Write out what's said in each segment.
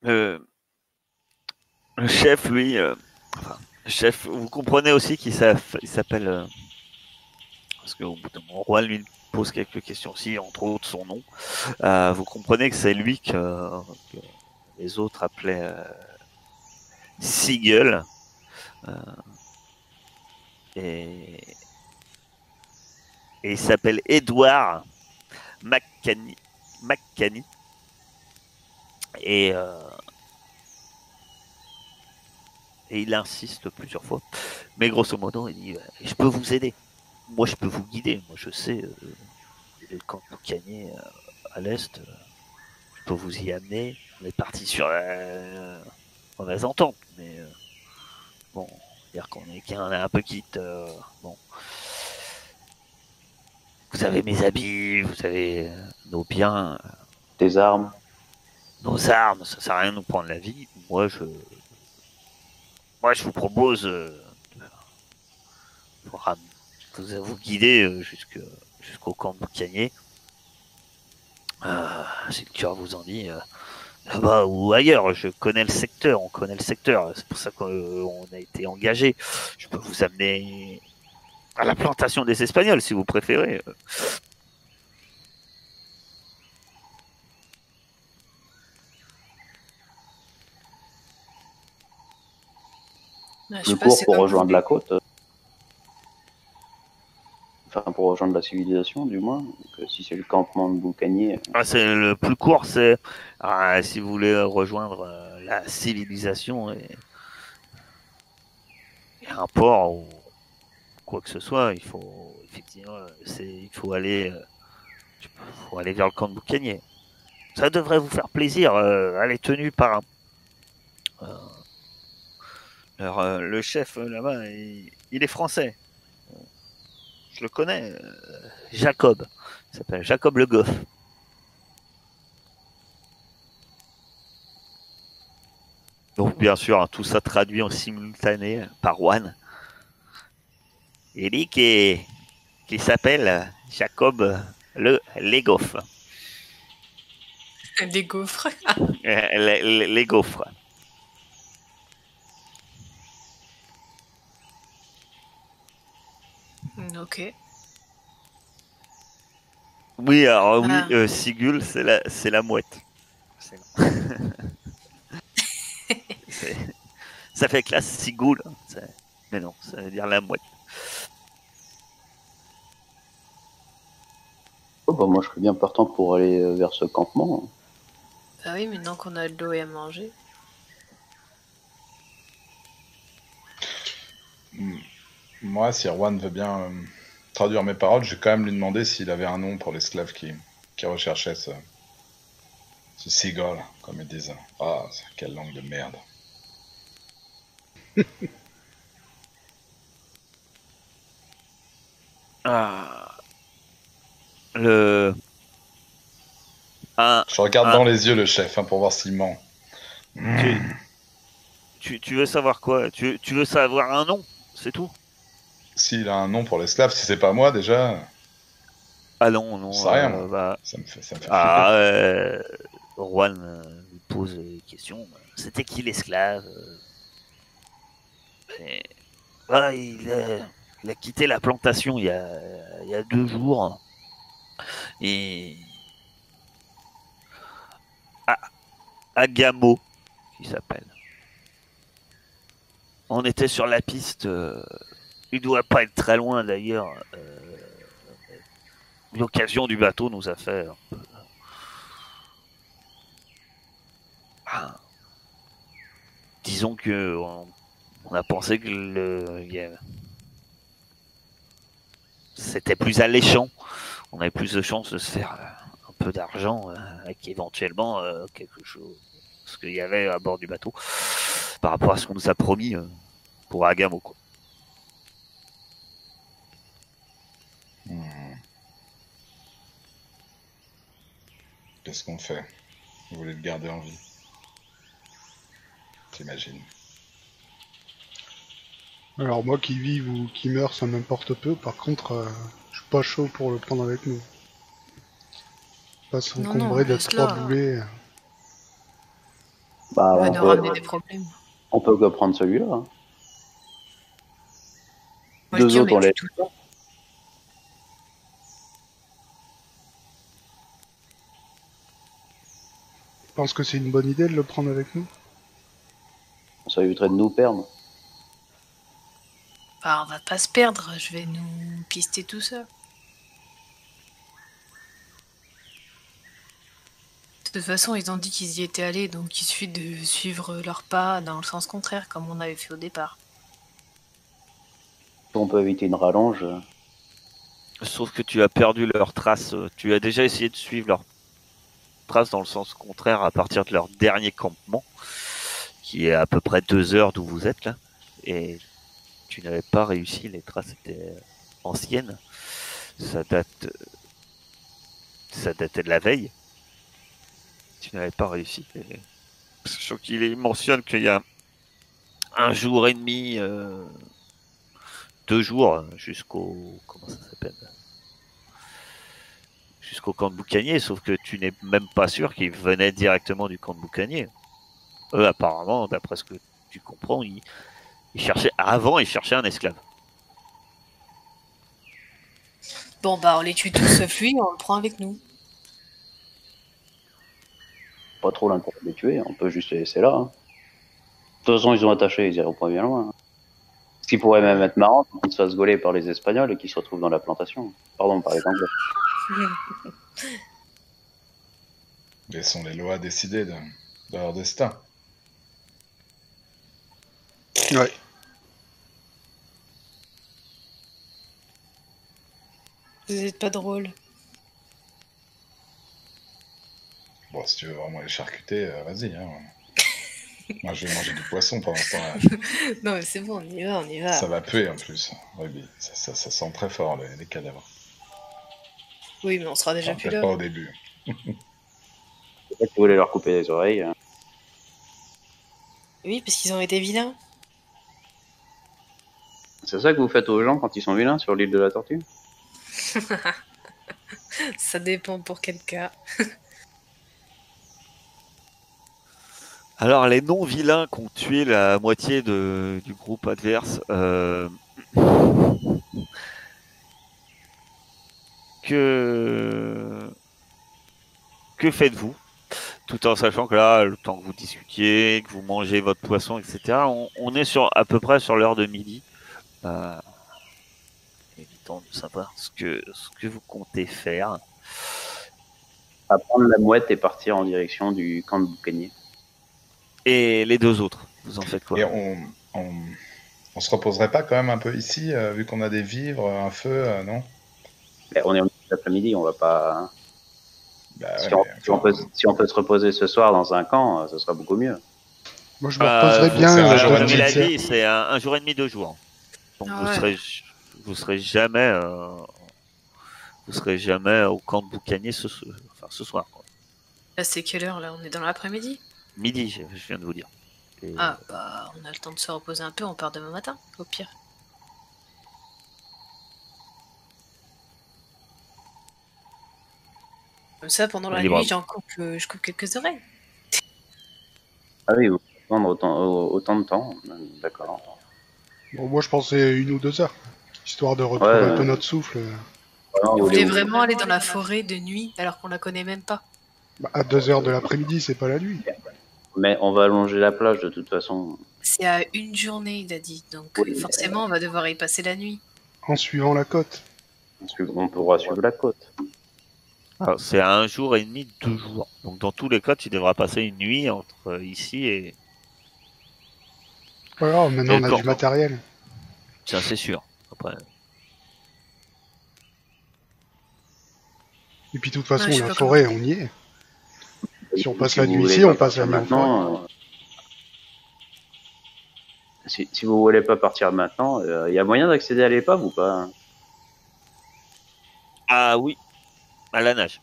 Le, le chef, lui, enfin, le chef, vous comprenez aussi qu'il s'appelle, parce qu'au bout d'un moment, Roi lui pose quelques questions aussi, entre autres son nom. Vous comprenez que c'est lui que les autres appelaient Seagull. Et, et il s'appelle Edward McCanny. Et, et il insiste plusieurs fois. Mais grosso modo, il dit je peux vous aider. Moi, je peux vous guider. Moi, je sais, le camp de Boucanier à l'est, je peux vous y amener. On est parti sur mauvaise entente. Mais bon, dire qu'on est un peu quitte. Bon. Vous avez mes habits, vous avez nos biens. Tes armes. Nos armes, ça sert à rien de nous prendre la vie. Moi, je vous propose vous guider jusqu'au camp de Boucanier. Si le cœur vous en dit, là-bas ou ailleurs, je connais le secteur, on connaît le secteur. C'est pour ça qu'on a été engagé. Je peux vous amener à la plantation des Espagnols, si vous préférez. Je sais Plus pas, court c'est pour comme rejoindre vous la côte. Enfin, pour rejoindre la civilisation, du moins. Donc, si c'est le campement de Boucanier. C'est le plus court, c'est si vous voulez rejoindre la civilisation et un port ou quoi que ce soit, il faut effectivement, il faut aller vers le camp de Boucanier. Ça devrait vous faire plaisir. Elle est tenue par le chef là-bas, il est français. Je le connais, Jacob. Il s'appelle Jacob Le Goff. Donc bien sûr, hein, tout ça traduit en simultané par Juan. Il dit qu'il s'appelle Jacob Les Goff. des gaufres. Les gaufres. Ok. Oui, alors oui, Sigul, c'est la mouette. Ça fait classe, Sigul. Mais non, ça veut dire la mouette. Oh, bah, moi, je serais bien partant pour aller vers ce campement. Bah oui, maintenant qu'on a de l'eau et à manger. Moi, si Erwan veut bien traduire mes paroles, je vais quand même lui demander s'il avait un nom pour l'esclave qui recherchait ce seagull, comme ils disent. Ah, quelle langue de merde. Je regarde dans les yeux le chef pour voir s'il ment. Tu veux savoir quoi? Tu veux savoir un nom? C'est tout? S'il a un nom pour l'esclave, si c'est pas moi déjà. Ah non. Ça rien, moi. Ça me fait flipper. Juan lui pose des questions. C'était qui l'esclave? Il a quitté la plantation il y a 2 jours. Et Agamo, qui s'appelle. On était sur la piste. Il doit pas être très loin d'ailleurs. L'occasion du bateau nous a fait un peu... disons que on a pensé que c'était plus alléchant. On avait plus de chances de se faire un peu d'argent avec éventuellement quelque chose, ce qu'il y avait à bord du bateau par rapport à ce qu'on nous a promis pour Agamo, quoi. Qu'est-ce qu'on fait? Vous voulez le garder en vie? J'imagine. Alors moi qui vive ou qui meurt, ça m'importe peu. Par contre, je suis pas chaud pour le prendre avec nous. Pas s'encombrer d'être 3 boulets. Bah, Il va nous ramener des problèmes. on peut que prendre celui-là. Hein. Moi, je Deux dis, on autres, on les les... tue tous. Je pense que c'est une bonne idée de le prendre avec nous. Ça éviterait de nous perdre. Bah, on va pas se perdre, je vais nous pister tout ça. De toute façon, ils ont dit qu'ils y étaient allés, donc il suffit de suivre leurs pas dans le sens contraire, comme on avait fait au départ. On peut éviter une rallonge. Sauf que tu as perdu leurs traces. Tu as déjà essayé de suivre leurs traces dans le sens contraire à partir de leur dernier campement, qui est à peu près 2 heures d'où vous êtes là. Et tu n'avais pas réussi. Les traces étaient anciennes. Ça datait de la veille. Tu n'avais pas réussi. Et... Sachant qu'il mentionne qu'il y a 1 jour et demi, 2 jours jusqu'au comment ça s'appelle, jusqu'au camp de Boucanier, sauf que tu n'es même pas sûr qu'ils venaient directement du camp de Boucanier. Eux, apparemment, d'après ce que tu comprends, ils cherchaient un esclave. Bon, bah, on les tue tous sauf lui, on le prend avec nous. Pas trop l'intérêt de les tuer, on peut juste les laisser là. Hein. De toute façon, ils ont attaché, ils iront pas bien loin. Hein. Ce qui pourrait même être marrant, c'est qu'ils se fassent gauler par les Espagnols et qu'ils se retrouvent dans la plantation. Pardon, par les Anglais. Laissons les lois décider de leur destin. Ouais. Vous êtes pas drôle. Bon, si tu veux vraiment les charcuter, vas-y. Hein. Moi, je vais manger du poisson pendant ce temps-là. Non, mais c'est bon, on y va, on y va. Ça va puer en plus. Ouais, ça sent très fort les cadavres. Oui, mais on sera déjà Enfin, plus peut-être là. pas au début. C'est pas que tu voulais leur couper les oreilles. Hein. Oui, parce qu'ils ont été vilains. C'est ça que vous faites aux gens quand ils sont vilains sur l'île de la Tortue? Ça dépend pour quel cas. Alors, les non-vilains qui ont tué la moitié du groupe adverse, que faites-vous? Tout en sachant que là, le temps que vous discutiez, que vous mangez votre poisson, etc., on est à peu près sur l'heure de midi. Il est temps de savoir ce que vous comptez faire. À prendre la mouette et partir en direction du camp de Boucanier. Et les deux autres, vous en faites quoi? Et on se reposerait pas quand même un peu ici, vu qu'on a des vivres, un feu, non? Mais on est en après-midi, on va pas. Bah ouais, Si on peut se reposer ce soir dans un camp, ce sera beaucoup mieux. Moi, je me reposerais bien. c'est un jour et Comme demi. il a dit, c'est un jour et demi, 2 jours. Donc Ah ouais. vous serez jamais au camp de Boucanier ce soir. Quoi. Là, c'est quelle heure, là? On est dans l'après-midi? Midi, je viens de vous dire. Et, Ah, bah, on a le temps de se reposer un peu, on part demain matin, au pire. Comme ça, pendant la Libre à nuit, vous. je coupe quelques oreilles. Ah oui, vous pouvez prendre autant de temps. D'accord. Bon, moi, je pensais 1 ou 2 heures, histoire de retrouver un peu notre souffle. Vraiment, Vous vous voulez voulez- vraiment aller dans la forêt de nuit alors qu'on la connaît même pas? Bah, à 2 heures de l'après-midi, c'est pas la nuit. Mais on va allonger la plage de toute façon. C'est à une journée, il a dit, donc Oui, forcément on va devoir y passer la nuit. En suivant la côte. On pourra suivre la côte. Alors, c'est à 1 jour et demi, 2 jours. Donc dans tous les cas, tu devras passer une nuit entre ici et... Pas grave, maintenant Et on a quand- du matériel. Ça, c'est sûr. Après, Et puis de toute façon, Ouais, je sais la pas forêt, comment- on y est. Si on passe Si la vous nuit voulez ici, pas on passe la partir nuit en forêt. maintenant. Si vous voulez pas partir maintenant, il y a moyen d'accéder à l'épave ou pas? ah oui, à la nage.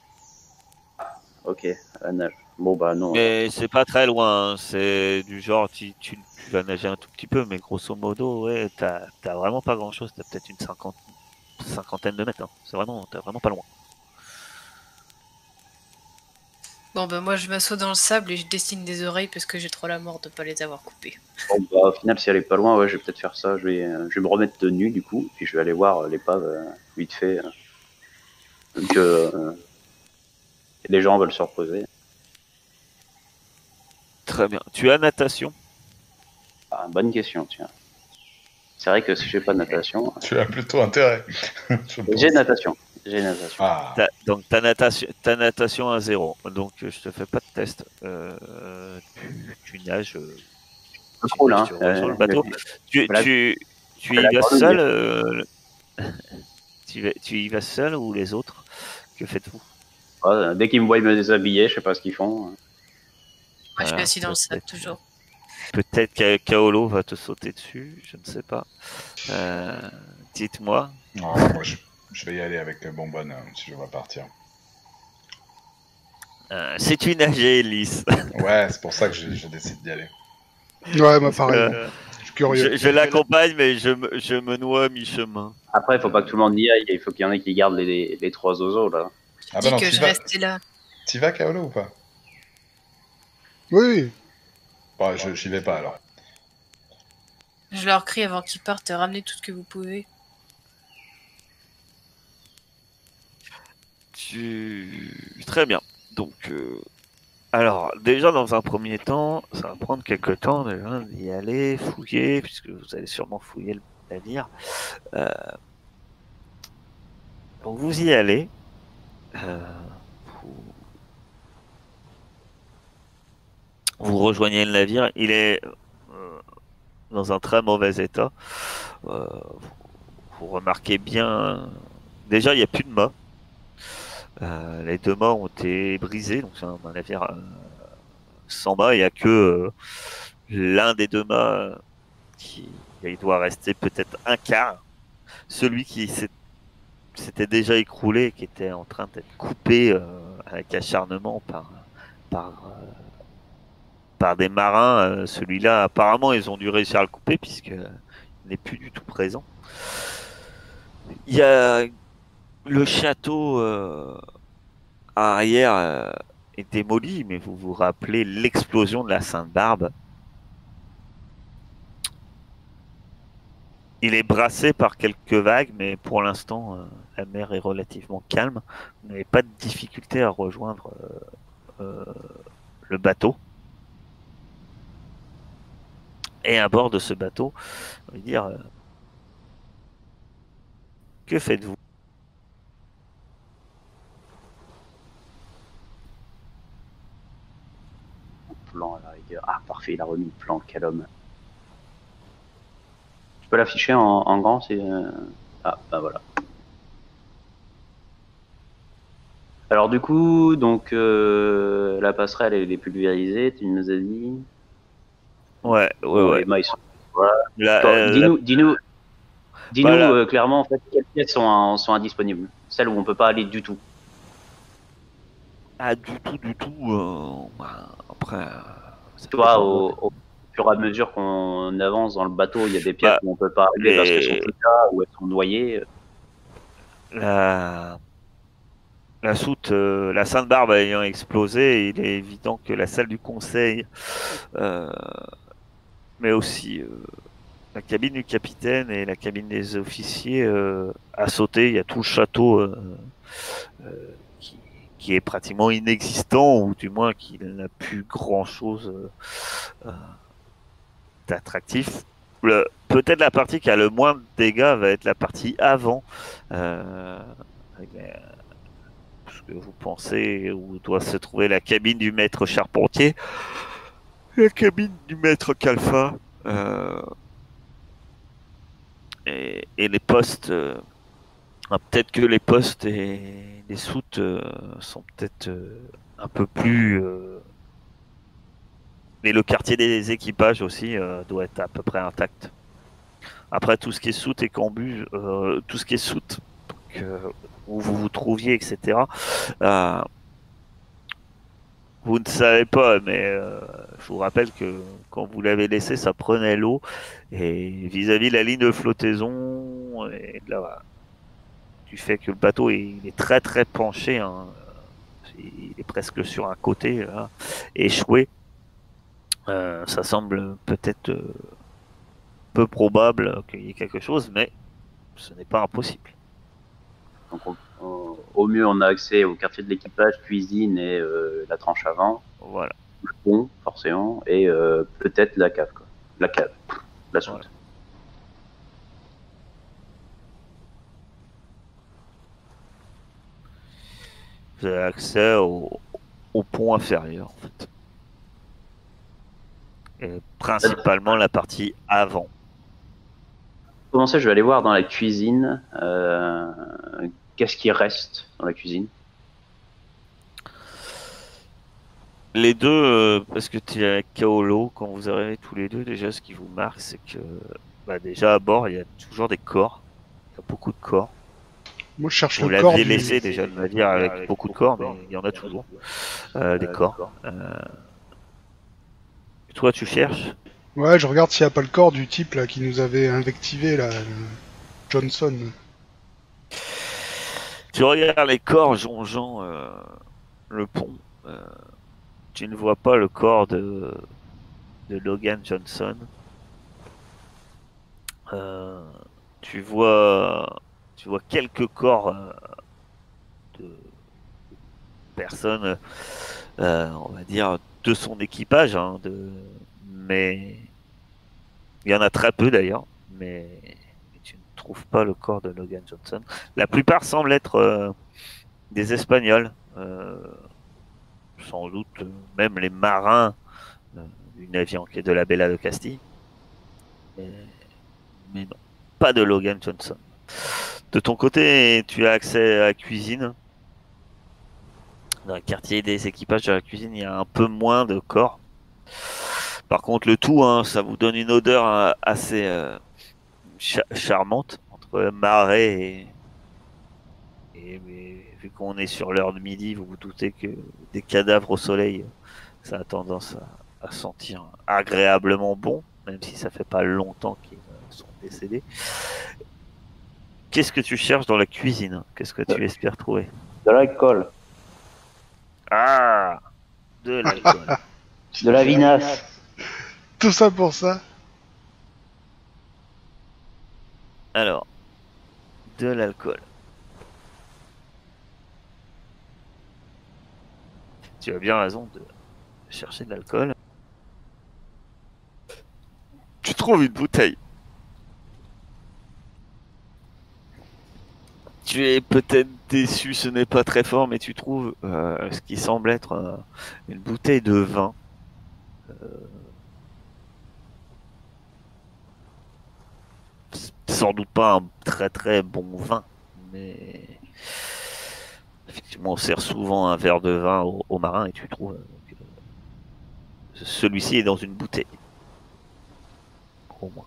Ok, à la nage. Bon bah non. Mais c'est pas très loin. Hein. C'est du genre, tu vas nager un tout petit peu, mais grosso modo, ouais, t'as vraiment pas grand-chose. T'as peut-être une cinquantaine de mètres. Hein. T'as vraiment pas loin. Bon, ben moi, je m'assois dans le sable et je dessine des oreilles parce que j'ai trop la mort de pas les avoir coupées. Bon, bah, au final, si elle est pas loin, ouais, je vais peut-être faire ça. Je vais me remettre de nu, du coup, puis je vais aller voir l'épave vite fait. Vu que les gens veulent se reposer. Très bien. Tu as natation? Ah, bonne question, tiens. C'est vrai que si j'ai pas de natation. Tu as plutôt intérêt. Je pense. J'ai natation. J'ai natation. Ah, Donc ta natation à 0. Donc je te fais pas de test. Tu nages. C'est cool, hein. Tu rejoins le bateau. Tu voilà. y la vas grenouille. seul tu y vas seul ou les autres? Que faites-vous? Dès qu'ils me voient me déshabiller, je sais pas ce qu'ils font. Moi, je suis Voilà, assis dans le sable peut-être. toujours. Peut-être que Kaolo va te sauter dessus, je ne sais pas. Dites-moi. non, moi je vais y aller avec Bonbonne si je dois partir. C'est une nager, Elise. Ouais, c'est pour ça que je décide d'y aller. Ouais, moi pareil. Je suis curieux. Je l'accompagne, mais je me noie à mi-chemin. Après, il faut pas que tout le monde y aille. Il faut qu'il y en ait qui gardent les 3 oiseaux, là. Ah Dis bah non, que je restais là. t'y vas, Kaolo, ou pas? Oui, Bon, j'y vais pas alors. Je leur crie avant qu'ils partent, ramenez tout ce que vous pouvez. Très bien. Donc, alors, déjà, dans un premier temps, ça va prendre quelques temps déjà d'y aller, fouiller, puisque vous allez sûrement fouiller le navire. Donc, vous y allez. Vous rejoignez le navire. Il est dans un très mauvais état. Vous remarquez bien. Déjà, il n'y a plus de mât. Les deux mâts ont été brisés, donc c'est un navire sans mât. Il n'y a que l'un des deux mâts qui il doit rester peut-être un quart. Celui qui s'était déjà écroulé, qui était en train d'être coupé avec acharnement par, par des marins. Celui-là, apparemment, ils ont dû réussir à le couper puisqu'il n'est plus du tout présent. Il y a le château arrière est démoli, mais vous vous rappelez l'explosion de la Sainte-Barbe. Il est brassé par quelques vagues, mais pour l'instant, la mer est relativement calme. Vous n'avez pas de difficulté à rejoindre le bateau. Et à bord de ce bateau, on va dire, que faites-vous? Plan à la rigueur. Ah, parfait, il a remis le plan, quel homme. Tu peux l'afficher en grand, c'est. Ah, bah voilà. Alors du coup, donc la passerelle elle est pulvérisée, tu nous as dit. Ouais. Les mailles sont. Voilà. La- Dis-nous Voilà. clairement en fait quelles pièces sont indisponibles, celles où on peut pas aller du tout. Ah, du tout. Après, ça Tu vois, dépend. au fur et à mesure qu'on avance dans le bateau, il y a des pièces Bah, où on peut pas aller parce qu'elles sont plus là ou elles sont noyées. la soute, la Sainte-Barbe ayant explosé, il est évident que la salle du conseil, mais aussi la cabine du capitaine et la cabine des officiers a sauté. Il y a tout le château qui est pratiquement inexistant, ou du moins qui n'a plus grand-chose d'attractif. Peut-être la partie qui a le moins de dégâts va être la partie avant. Ce que vous pensez où doit se trouver la cabine du maître charpentier, la cabine du maître Calfa et les postes. Peut-être que les postes et les soutes sont peut-être un peu plus. Mais le quartier des équipages aussi doit être à peu près intact. Après, tout ce qui est soute et cambus, tout ce qui est soute, où vous vous trouviez, etc. Vous ne savez pas, mais je vous rappelle que quand vous l'avez laissé, ça prenait l'eau. Et vis-à-vis de la ligne de flottaison, et là, du fait que le bateau il est très très penché, hein, Il est presque sur un côté, là, échoué. Ça semble peut-être peu probable qu'il y ait quelque chose, mais ce n'est pas impossible. Donc, au mieux, on a accès au quartier de l'équipage, cuisine et la tranche avant, Voilà. le pont, forcément, et peut-être la cave, quoi. La cave, la soute. Voilà. Vous avez accès au pont inférieur, en fait. Et principalement la partie avant. Pour commencer, je vais aller voir dans la cuisine. Qu'est-ce qui reste dans la cuisine? Les deux, parce que tu es avec Kaolo, quand vous arrivez tous les deux, déjà, ce qui vous marque, c'est que, déjà à bord, il y a toujours des corps. Il y a beaucoup de corps. Moi, je cherche Vous le corps l'aviez du... laissé déjà le navire avec beaucoup de corps, mais il y en a toujours des corps. Toi, tu cherches? Ouais, je regarde s'il n'y a pas le corps du type là qui nous avait invectivé, là, Johnson. Tu regardes les corps jongeant le pont. Tu ne vois pas le corps de Logan Johnson. Tu vois quelques corps de personnes, on va dire, de son équipage, hein, mais il y en a très peu d'ailleurs, mais tu ne trouves pas le corps de Logan Johnson. La plupart semblent être des Espagnols, sans doute même les marins du navire en quête de la Bella de Castille. Mais non, pas de Logan Johnson. De ton côté, tu as accès à la cuisine. Dans le quartier des équipages de la cuisine, il y a un peu moins de corps. Par contre, le tout, hein, ça vous donne une odeur assez charmante entre marais mais vu qu'on est sur l'heure de midi, vous vous doutez que des cadavres au soleil, ça a tendance à sentir agréablement bon, même si ça fait pas longtemps qu'ils sont décédés. Qu'est-ce que tu cherches dans la cuisine? Qu'est-ce que tu espères trouver? De l'alcool. Ah, de l'alcool. De la vinasse. Tout ça pour ça. Alors, de l'alcool. Tu as bien raison de chercher de l'alcool. Tu trouves une bouteille. Tu es peut-être déçu, ce n'est pas très fort, mais tu trouves ce qui semble être une bouteille de vin. Sans doute pas un très très bon vin, mais effectivement on sert souvent un verre de vin aux marins et tu trouves que celui-ci est dans une bouteille. Au moins.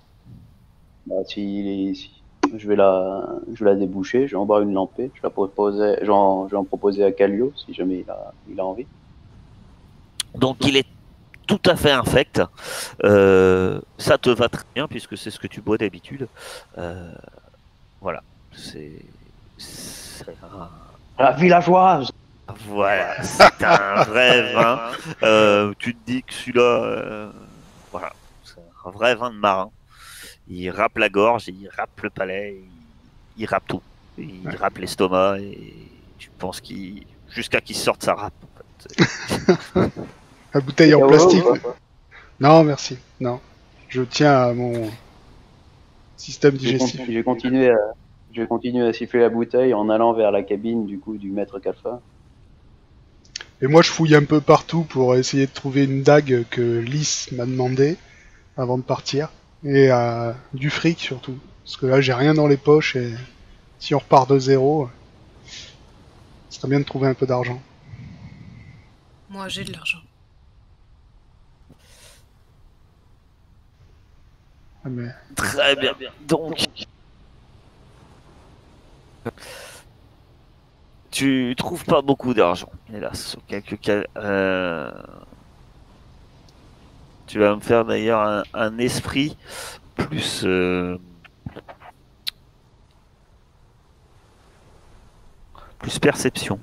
Bah, je vais la déboucher, je vais en boire une lampée, je vais en proposer à Callio si jamais il a envie. Donc il est tout à fait infect. Ça te va très bien puisque c'est ce que tu bois d'habitude. Voilà, c'est un... La villageoise. Voilà, c'est un vrai vin. Tu te dis que celui-là, voilà, c'est un vrai vin de marin. Il râpe la gorge, il râpe le palais, il râpe tout. Il râpe l'estomac et je pense jusqu'à qu'il sorte sa râpe. En fait. La bouteille en plastique. Non, merci. Non. Je tiens à mon système digestif. Je vais continuer à siffler la bouteille en allant vers la cabine du maître Kalfa. Et moi, je fouille un peu partout pour essayer de trouver une dague que Lys m'a demandé avant de partir. Et du fric surtout. Parce que là, j'ai rien dans les poches et si on repart de zéro, ce serait bien de trouver un peu d'argent. Moi, j'ai de l'argent. Ah, mais... Très bien. Donc, tu trouves pas beaucoup d'argent, hélas. Sur quelques cas, tu vas me faire d'ailleurs un esprit plus plus perception.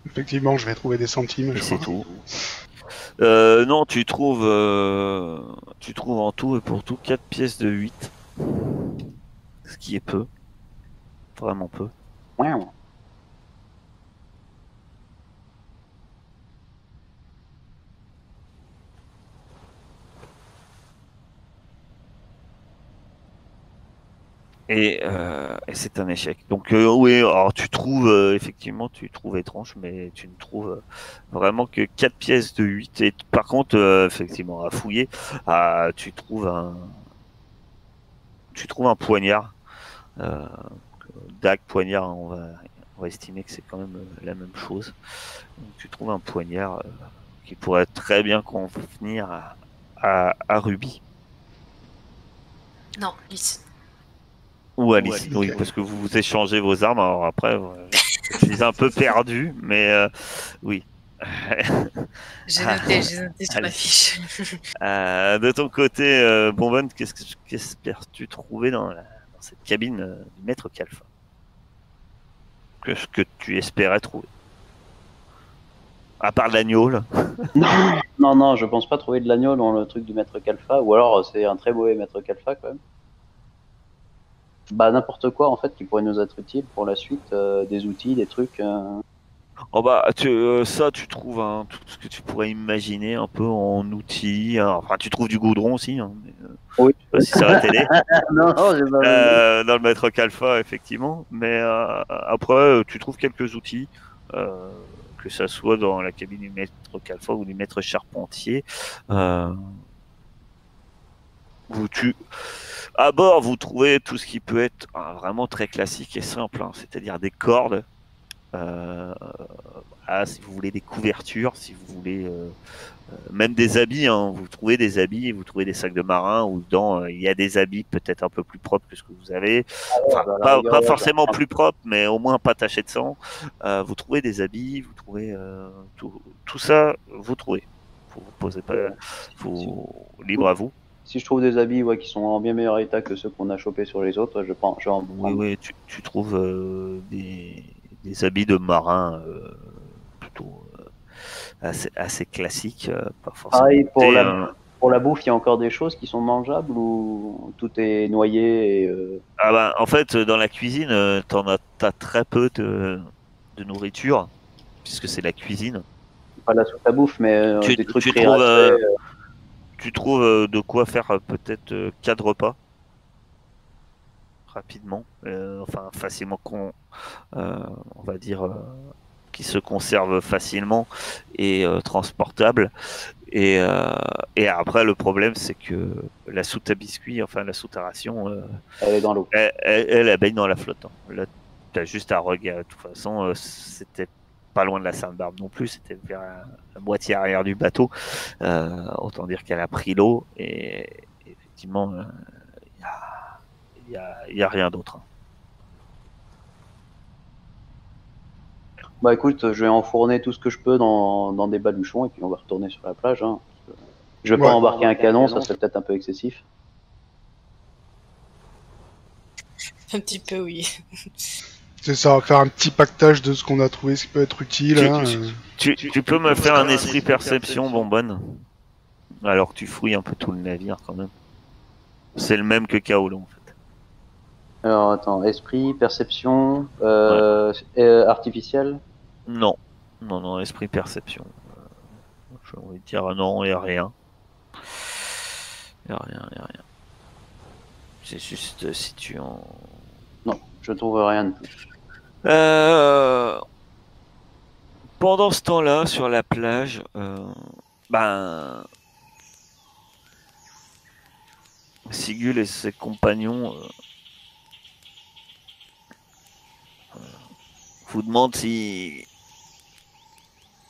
Effectivement, je vais trouver des centimes. Et je c'est crois. tout. Non, tu trouves en tout et pour tout 4 pièces de 8. Ce qui est peu. Vraiment peu. Ouais. Et c'est un échec. Donc oui, alors tu trouves, effectivement, tu trouves étrange, mais tu ne trouves vraiment que 4 pièces de 8. Et par contre, effectivement, à fouiller, tu trouves un poignard. Euh, dague, poignard, on va estimer que c'est quand même la même chose. Donc, tu trouves un poignard qui pourrait très bien convenir à Ruby. Non, Lys. Ou Alice, Alice. oui, parce que vous échangez vos armes. Alors après, je suis un peu perdu, mais oui. J'ai noté sur la Allez. fiche. De ton côté, Bonbonne, qu'espères-tu trouver dans cette cabine du maître Kalfa? Qu'est-ce que tu espérais trouver? À part l'agneau, là. Non, je pense pas trouver de l'agneau dans le truc du maître Kalfa, ou alors c'est un très mauvais maître Kalfa quand même. Bah n'importe quoi en fait qui pourrait nous être utile pour la suite, des outils, des trucs. Oh bah, ça, tu trouves tout ce que tu pourrais imaginer un peu en outils. Hein. Enfin, tu trouves du goudron aussi. Hein, mais, Oui. je sais pas si ça va t'aider. Non, j'ai pas. Dans le maître Kalfa, effectivement. Mais après, tu trouves quelques outils, que ça soit dans la cabine du maître Kalfa ou du maître charpentier. À bord, vous trouvez tout ce qui peut être vraiment très classique et simple, hein, c'est-à-dire des cordes. Si vous voulez des couvertures, si vous voulez même des habits, hein, vous trouvez des habits, vous trouvez des sacs de marin où dedans il y a des habits peut-être un peu plus propres que ce que vous avez. Enfin, pas forcément plus propres, mais au moins pas tachés de sang. Vous trouvez des habits, vous trouvez tout ça, vous trouvez. Vous posez pas, libre à vous. Si je trouve des habits qui sont en bien meilleur état que ceux qu'on a chopés sur les autres, je vais en prendre. Oui, tu trouves des habits de marin plutôt assez classiques, pas forcément. Pour la bouffe, il y a encore des choses qui sont mangeables ou tout est noyé Ah bah, en fait, dans la cuisine, t'as très peu de nourriture, puisque c'est la cuisine. Pas la soupe à bouffe, mais des trucs tu trouves de quoi faire peut-être 4 repas rapidement, enfin facilement on va dire qui se conserve facilement et transportable. Et après, le problème, c'est que la soute à biscuits, enfin la soute à ration, elle est dans l'eau. Elle baigne dans la flotte. Hein. Là, t'as juste à regarder. De toute façon, c'était pas loin de la Sainte-Barbe non plus. C'était vers la moitié arrière du bateau. Autant dire qu'elle a pris l'eau. Et effectivement, il y a rien d'autre. Hein. Bah écoute, je vais enfourner tout ce que je peux dans des baluchons et puis on va retourner sur la plage. Hein. Je vais pas embarquer un canon, ça serait peut-être un peu excessif. Un petit peu, oui. C'est ça, faire un petit pactage de ce qu'on a trouvé, ce qui peut être utile. Tu peux me faire un esprit perception, Bonbonne, alors que tu fouilles un peu tout le navire quand même. C'est le même que Kaolo en fait. Alors attends, esprit, perception, artificiel. Non, esprit perception. J'ai envie de dire non, il n'y a rien. Il n'y a rien. C'est juste si tu en... Non, je trouve rien de plus. Pendant ce temps-là, sur la plage, Sigul et ses compagnons vous demandent si,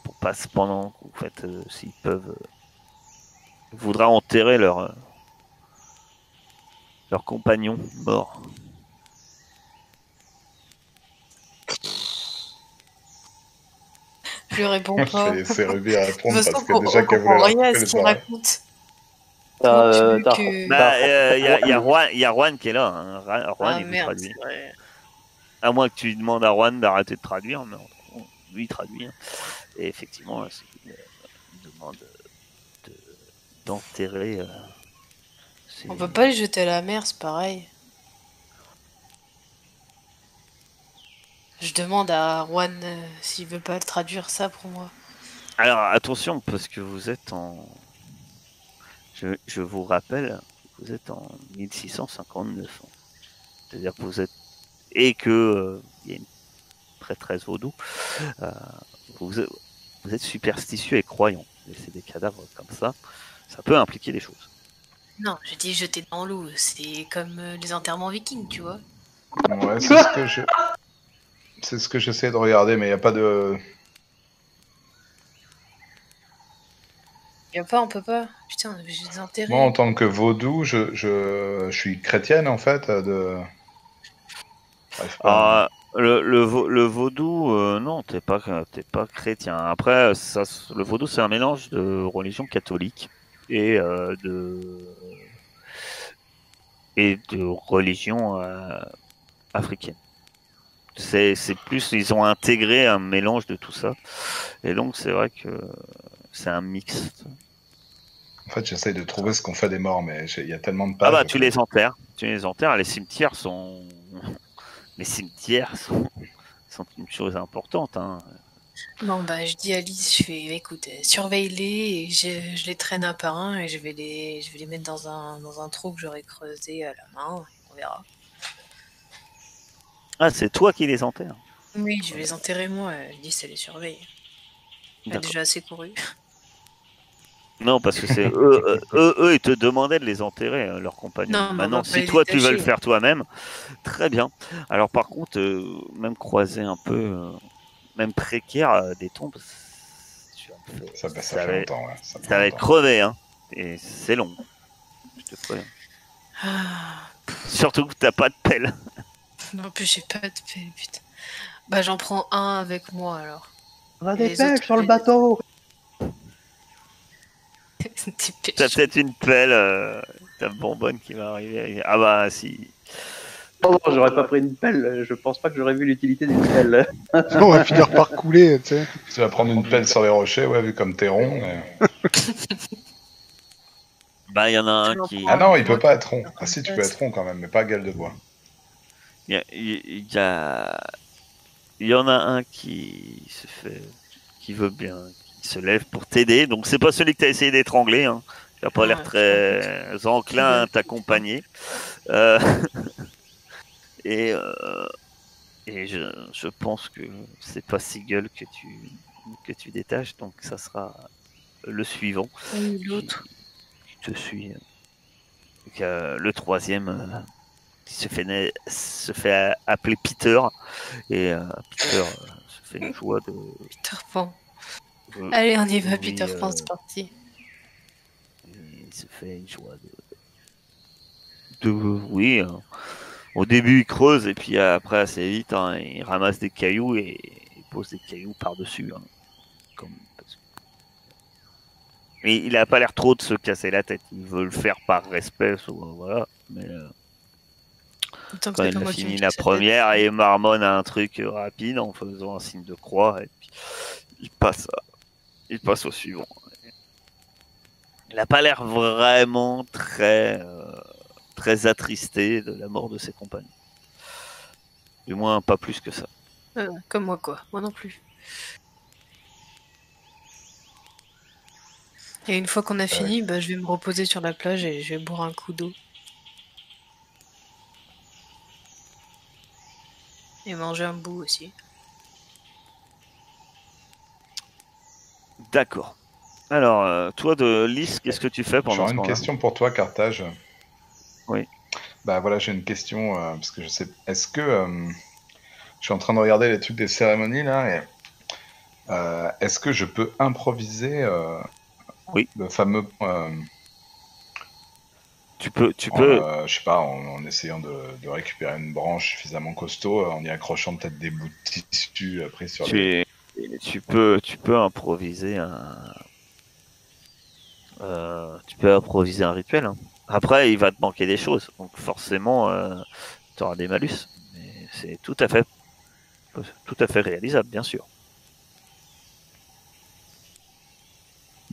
pour pas pendant que vous faites, s'ils peuvent, voudraient enterrer leur compagnon mort. Je lui réponds Je pas. vais laisser Ruby répondre De toute parce façon, que déjà qu'elle voulait rien leur à couper ce les qu'il oreilles. raconte. Il y a Juan qui est là. Hein. Juan, il vous merde, traduit. c'est vrai. À moins que tu demandes à Juan d'arrêter de traduire, mais lui traduit. Hein. Et effectivement, c'est une demande d'enterrer. On peut pas les jeter à la mer, c'est pareil. Je demande à Juan s'il veut pas traduire ça pour moi. Alors attention, parce que vous êtes en. Je vous rappelle, vous êtes en 1659. Hein. C'est-à-dire que vous êtes. Et que il y a une prêtresse vaudou. Vous êtes superstitieux et croyant. Laisser des cadavres comme ça peut impliquer des choses. Non, j'ai dit jeter dans l'eau. C'est comme les enterrements vikings, tu vois. Ouais, c'est ce que j'essaie de regarder, mais il n'y a pas de. On peut pas. Putain, je vais les enterrer. Moi, en tant que vaudou, je suis chrétienne, en fait. Le vaudou, non, t'es pas chrétien. Après, le vaudou, c'est un mélange de religion catholique et de religion africaine. C'est plus, ils ont intégré un mélange de tout ça. Et donc, c'est vrai que c'est un mix. En fait, j'essaie de trouver ce qu'on fait des morts, mais il y a tellement de pages. Ah bah, tu les enterres. Les cimetières sont une chose importante. Hein. Bon, bah, je dis à Alice, je fais, écoute, surveille-les, et je les traîne un par un, et je vais les mettre dans un trou que j'aurai creusé à la main, et on verra. Ah, c'est toi qui les enterres? Oui, je vais les enterrer moi, Alice, elle les surveille. Elle a déjà assez couru. Non, parce que c'est eux, ils te demandaient de les enterrer, leurs compagnons. Non, Maintenant, on va pas si les toi tu veux détacher. le faire toi-même, très bien. Alors par contre, même croiser un peu, même précaire des tombes, Ça fait longtemps, ouais. Ça va être crevé, hein. Et c'est long. Je te préviens. Ah, Surtout que t'as pas de pelle. non, en plus, j'ai pas de pelle, putain. Bah, j'en prends un avec moi, alors. On a Et des les pelles autres, sur le je les- bateau. T'as peut-être une pelle, ta bonbonne qui va arriver. Ah bah si. Oh non, j'aurais pas pris une pelle. Je pense pas que j'aurais vu l'utilité d'une pelle. On va finir par couler, tu sais. Tu vas prendre une pelle sur les rochers, ouais, vu comme t'es rond. Mais... Bah il y en a un j'en qui. prends Ah non, il moi peut pas qui- être rond. Ah si, tu peux être rond quand même, mais pas à gueule de bois. Il y en a un qui veut bien, qui se lève pour t'aider. Donc c'est pas celui que t'as essayé d'étrangler. Hein. Il a pas l'air très enclin à t'accompagner. Euh, et je pense que c'est pas Seagull que tu détaches, donc ça sera le suivant. Oui, l'autre. Qui te suit. Donc, le troisième qui se fait appeler Peter. Et Peter se fait une joie de. Peter Pan. Allez, on y va, oui, Peter Pan, c'est parti. Il se fait une joie oui. Hein. Au début, il creuse et puis après, assez vite, hein, il ramasse des cailloux et il pose des cailloux par-dessus. Hein, Et il a pas l'air trop de se casser la tête. Il veut le faire par respect, voilà. Mais quand il a fini la première, il marmonne un truc rapide en faisant un signe de croix et puis il passe au suivant. Il n'a pas l'air vraiment très attristé de la mort de ses compagnons. Du moins, pas plus que ça. Comme moi, quoi. Moi non plus. Et une fois qu'on a fini, bah, je vais me reposer sur la plage et je vais boire un coup d'eau. Et manger un bout aussi. D'accord. Alors, toi de Lys, qu'est-ce que tu fais pendant ce temps-là ? J'aurais une question pour toi, Carthage. Oui. Bah voilà, j'ai une question, parce que je sais... Est-ce que... je suis en train de regarder les trucs des cérémonies, là, et... est-ce que je peux improviser oui. le fameux... Tu peux. je sais pas, en essayant de récupérer une branche suffisamment costaud, en y accrochant peut-être des bouts de tissu pris sur les... Tu peux improviser tu peux improviser un rituel. Hein. Après, il va te manquer des choses, donc forcément, tu auras des malus. Mais c'est tout à fait réalisable, bien sûr.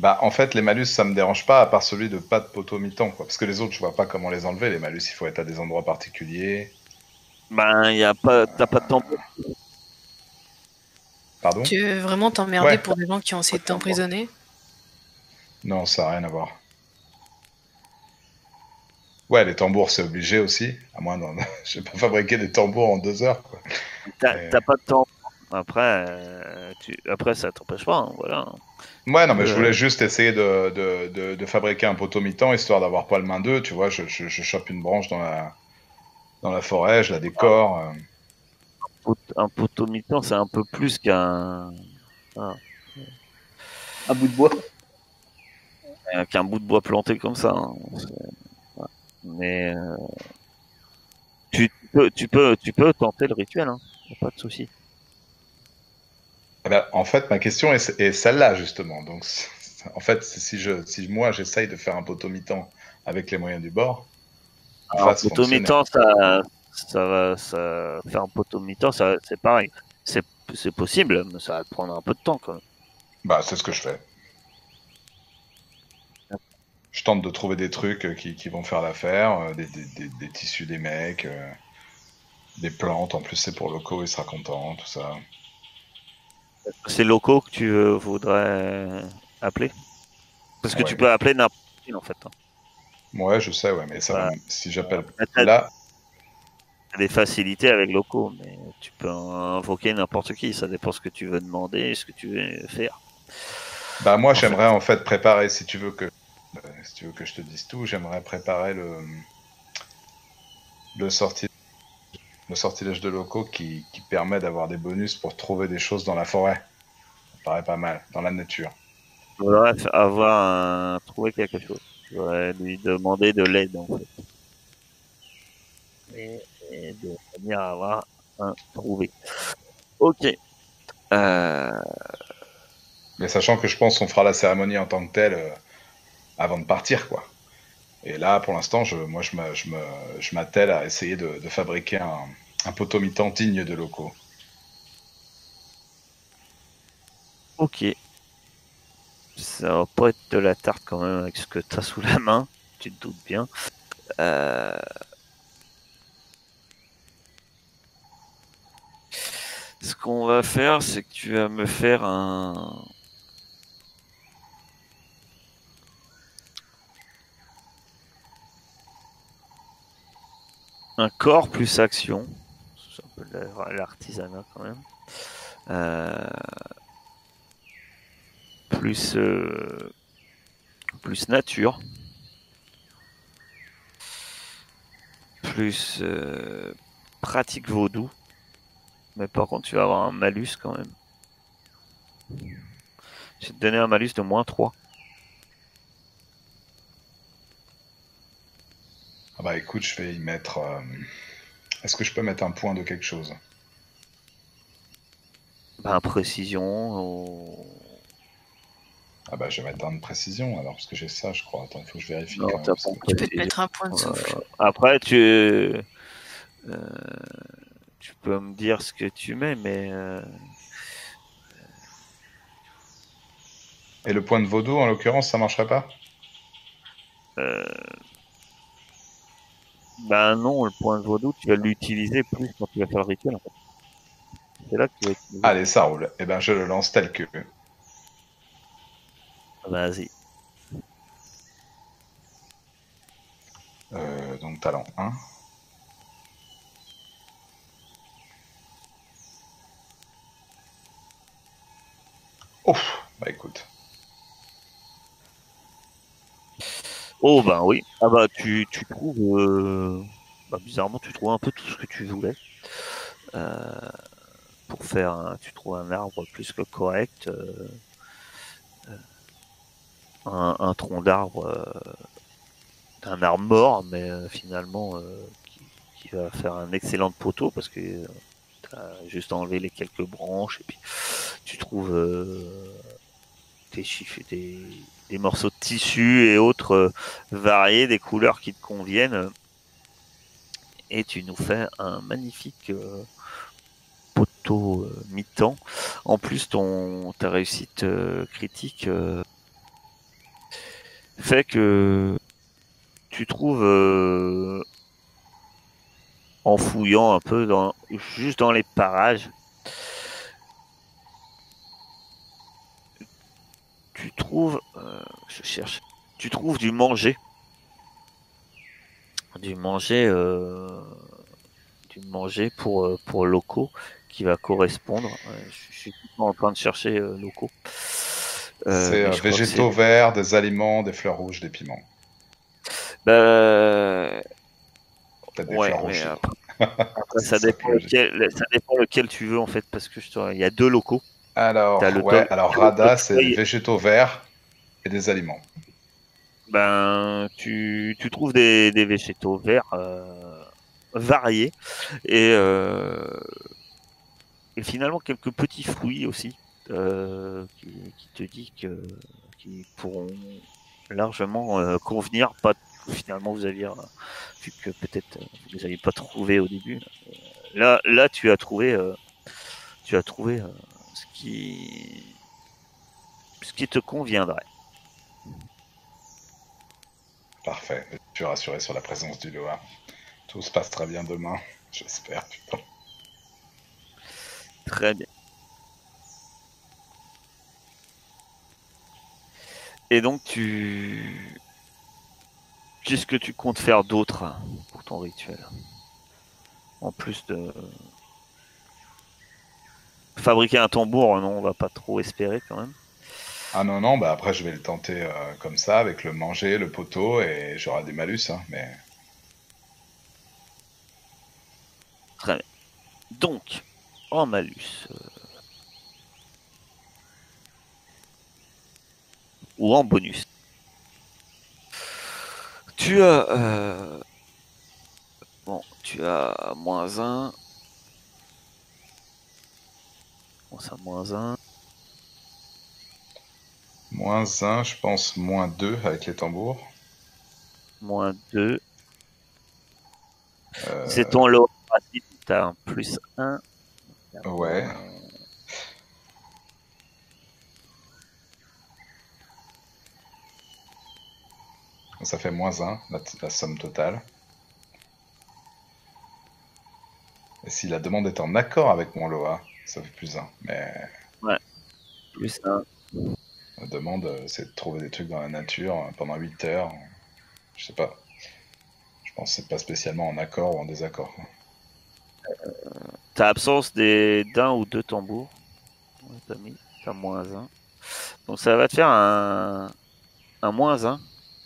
Bah, en fait, les malus, ça me dérange pas, à part celui de pas de poteau mi-temps, quoi. Parce que les autres, je vois pas comment les enlever. Les malus, il faut être à des endroits particuliers. Ben, y a pas, t'as pas de tambour. Pardon? Tu veux vraiment t'emmerder Ouais. pour des gens qui ont essayé de t'emprisonner? Non, ça n'a rien à voir. Ouais, les tambours, c'est obligé aussi. À moins d'en... Je vais pas fabriquer des tambours en 2 heures, quoi. Mais- T'as pas de temps. Après, après ça t'empêche pas, hein, voilà. Ouais, non, mais je Euh, voulais juste essayer de fabriquer un poteau mi-temps, histoire d'avoir pas le main d'eux, tu vois. Je chope une branche dans la forêt, je la décore. Un poteau mi-temps, c'est un peu plus Un bout de bois. qu'un bout de bois planté comme ça, hein. Ouais. Mais tu peux tenter le rituel, hein. Y a pas de souci. Eh ben, en fait, ma question est celle-là, justement. Donc, en fait, si moi, j'essaye de faire un poteau mi-temps avec les moyens du bord, en Alors, face poteau fonctionner. mi-temps, ça faire un poteau mi-temps, c'est pareil. C'est possible, mais ça va te prendre un peu de temps quand même. Bah, c'est ce que je fais. Je tente de trouver des trucs qui vont faire l'affaire, des tissus des mecs, des plantes. En plus, c'est pour locaux, il sera content, tout ça. C'est locaux que tu voudrais appeler? Parce que tu Ouais, peux appeler n'importe qui en fait, hein. ouais, je sais, ouais, mais ça va. Bah, Si j'appelle après, là, t'as des facilités avec locaux, mais tu peux invoquer n'importe qui. Ça dépend ce que tu veux demander, ce que tu veux faire. bah moi, En fait. j'aimerais en fait préparer. Si tu veux que je te dise tout, j'aimerais préparer le sorti le sortilège de locaux qui permet d'avoir des bonus pour trouver des choses dans la forêt. Ça paraît pas mal, dans la nature. Tu voudrais trouver quelque chose. Tu voudrais lui demander de l'aide en fait. Et de manière à avoir un trouvé. Ok. Euh, Mais sachant que je pense qu'on fera la cérémonie en tant que telle avant de partir, quoi. Et là, pour l'instant, je m'attelle à essayer de fabriquer un poteau mi-temps digne de locaux. ok. Ça va pas être de la tarte quand même avec ce que t'as sous la main. Tu te doutes bien. Euh, Ce qu'on va faire, c'est que tu vas me faire un corps plus action. C'est un peu l'artisanat quand même. Euh, plus, plus nature. Plus pratique vaudou. Mais par contre, tu vas avoir un malus quand même. Je vais te donner un malus de -3. Ah bah écoute, je vais y mettre... Est-ce que je peux mettre un point de quelque chose? Ben, précision. Ah bah je vais mettre un de précision alors, parce que j'ai ça, je crois. Attends, il faut que je vérifie Non, quand même. t'as parce pas que- Tu peux te précision. mettre un point de souffle. Après, tu peux me dire ce que tu mets, mais Et le point de vaudou, en l'occurrence, ça marcherait pas? euh, ben non, le point de vaudou, tu vas l'utiliser plus quand tu vas faire le rituel. En fait. C'est là que tu vas utiliser. Allez, ça roule. Eh ben je le lance tel que... Vas-y. Donc talent 1. Ouf, bah écoute. Oh ben oui. Ah bah tu trouves, bah, bizarrement, tu trouves un peu tout ce que tu voulais. Euh, pour faire, tu trouves un arbre plus que correct, un tronc d'arbre, d'un arbre mort, mais finalement qui va faire un excellent poteau parce que t'as juste enlevé les quelques branches et puis tu trouves des morceaux de tissu et autres variés, des couleurs qui te conviennent et tu nous fais un magnifique mi-temps. En plus, ta réussite critique fait que tu trouves, en fouillant un peu juste dans les parages, tu trouves, je cherche, tu trouves du manger, du manger, pour locaux qui va correspondre. Je suis en train de chercher locaux. C'est Mais je crois que végétaux verts, des aliments, des fleurs rouges, des piments. Bah, Peut-être des ouais, fleurs mais rouges. après, C'est ça que je dis. ça dépend lequel tu veux en fait, parce que il y a 2 locaux. T'as Alors, le ouais, dog, alors t'as le dog Rada, c'est des soy. végétaux verts et des aliments. Ben, tu trouves des végétaux verts variés et, et finalement quelques petits fruits aussi qui te dit qui pourront largement convenir. Pas finalement vous aviez vu que peut-être vous les aviez pas trouvés au début. Là tu as trouvé ce qui te conviendrait. Parfait. Je suis rassuré sur la présence du Loa. Tout se passe très bien demain, j'espère. Putain. Très bien. Et donc qu'est-ce que tu comptes faire d'autre pour ton rituel? En plus de fabriquer un tambour, non, on va pas trop espérer quand même. Ah non, non, bah après je vais le tenter comme ça, avec le manger, le poteau, et j'aurai des malus, hein, mais... Très bien. Donc, en malus, ou en bonus, tu as tu as -1. Bon, ça -1. -1, je pense -2 avec les tambours. -2. Euh, C'est ton lot. Tu as un +1. Ouais. Ça fait -1, la somme totale. Et si la demande est en accord avec mon Loa, ça fait +1. Mais Ouais. +1. la demande, c'est de trouver des trucs dans la nature pendant 8 heures. Je sais pas. Je pense que c'est pas spécialement en accord ou en désaccord. T'as absence d'un ou 2 tambours. Ouais, t'as -1. Donc ça va te faire un -1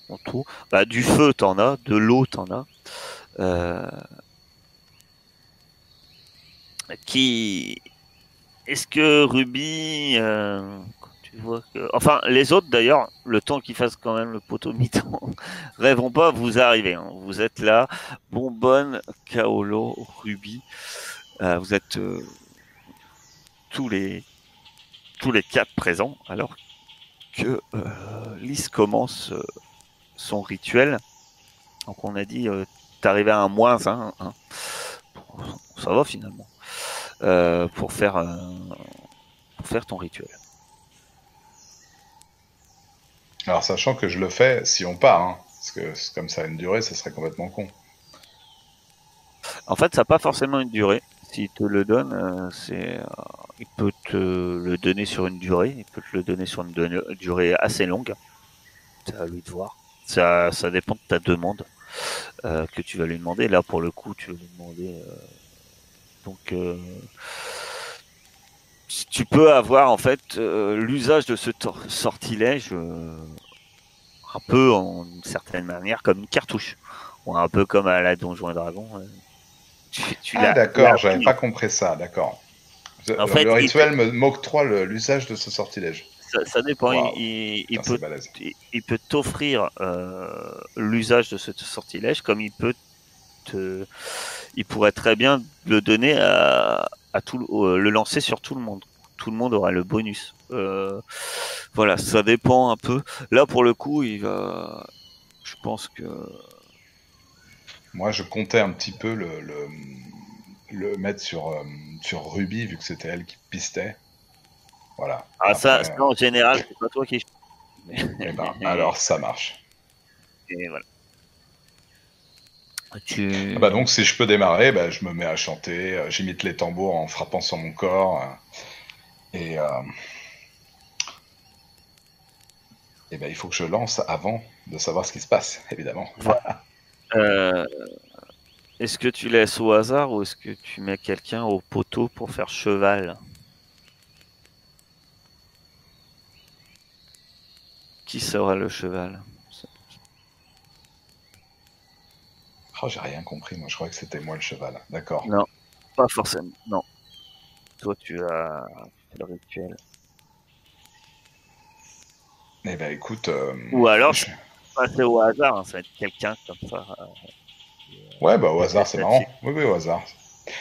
en tout. Bah, du feu, t'en as. De l'eau, t'en as. Qui est-ce que Ruby, quand tu vois que, enfin les autres d'ailleurs, le temps qu'ils fassent quand même le poteau mi-temps, rêvons pas, vous arrivez. Hein. Vous êtes là, Bonbonne, Kaolo, Ruby, vous êtes tous les 4 présents alors que Lys commence son rituel. Donc on a dit, t'arrivais à un -1, hein. Ça va finalement. Pour faire ton rituel. Alors, sachant que je le fais si on part, hein, parce que comme ça a une durée, ça serait complètement con. En fait, ça n'a pas forcément une durée. S'il te le donne, il peut te le donner sur une durée. Il peut te le donner sur une durée assez longue. C'est à lui de voir. Ça dépend de ta demande que tu vas lui demander. Là, pour le coup, tu vas lui demander. Donc, tu peux avoir en fait l'usage de ce sortilège un peu en une certaine manière comme une cartouche. Ou un peu comme à la Donjon et Dragon. Ah, d'accord, j'avais pas compris ça, d'accord. En fait, Le rituel m'octroie l'usage de ce sortilège. Ça dépend. Wow. Il peut t'offrir l'usage de ce sortilège, comme il pourrait très bien le donner le lancer sur tout le monde. Tout le monde aura le bonus. Voilà, ça dépend un peu. Là, pour le coup, je pense que. Moi, je comptais un petit peu le mettre sur Ruby, vu que c'était elle qui pistait. Voilà. Ah, après, ça en général, c'est pas toi qui. Eh ben, alors ça marche. Et voilà. Ah bah donc, si je peux démarrer, bah, je me mets à chanter, j'imite les tambours en frappant sur mon corps. Et ben, il faut que je lance avant de savoir ce qui se passe, évidemment. Voilà. Est-ce que tu laisses au hasard ou est-ce que tu mets quelqu'un au poteau pour faire cheval? Qui sera le cheval? Oh, j'ai rien compris, moi je crois que c'était moi le cheval. D'accord. Non, pas forcément. Non. Toi, tu as fait le rituel. Eh ben écoute, Ou alors, c'est au hasard, hein, ça va être quelqu'un comme ça. ouais, bah au Peut-être hasard, c'est là-dessus. marrant. Oui, oui, au hasard.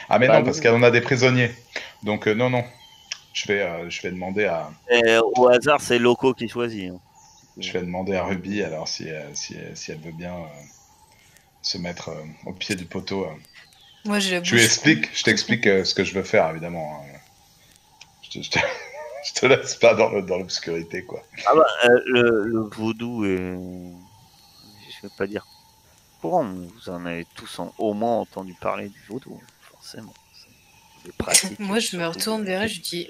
Ah mais Bah non, parce oui. qu'on a des prisonniers. Donc non, non. Je vais demander à, Et au hasard, c'est Loco qui choisit. Hein. je vais demander à Ruby alors si elle veut bien se mettre au pied du poteau. Moi, je Je lui bouge. explique, je t'explique ce que je veux faire évidemment. Hein. Je te laisse pas dans l'obscurité quoi. Ah bah, le vaudou est, je vais pas dire courant, mais vous en avez tous au moins entendu parler du vaudou, forcément. C'est des pratiques. Moi, je me surtout retourne vers elle, je dis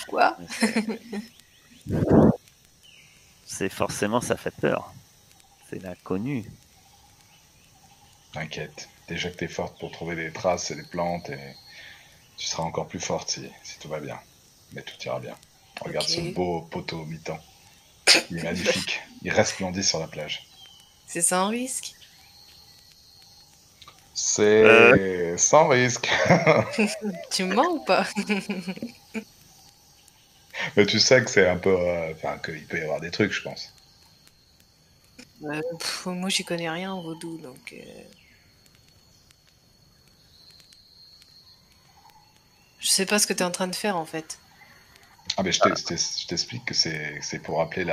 quoi? C'est forcément, ça fait peur. C'est l'inconnu. T'inquiète, déjà que t'es forte pour trouver des traces et des plantes, et tu seras encore plus forte si tout va bien. Mais tout ira bien. Regarde Ok. ce beau poteau mi-temps. Il est magnifique. Il resplendit sur la plage. C'est sans risque. C'est sans risque. Tu me mens ou pas? Mais tu sais que c'est un peu... Enfin, qu'il peut y avoir des trucs, je pense. Moi, j'y connais rien en vaudou, donc... Je sais pas ce que t'es en train de faire, en fait. Ah ben je t'explique que c'est pour rappeler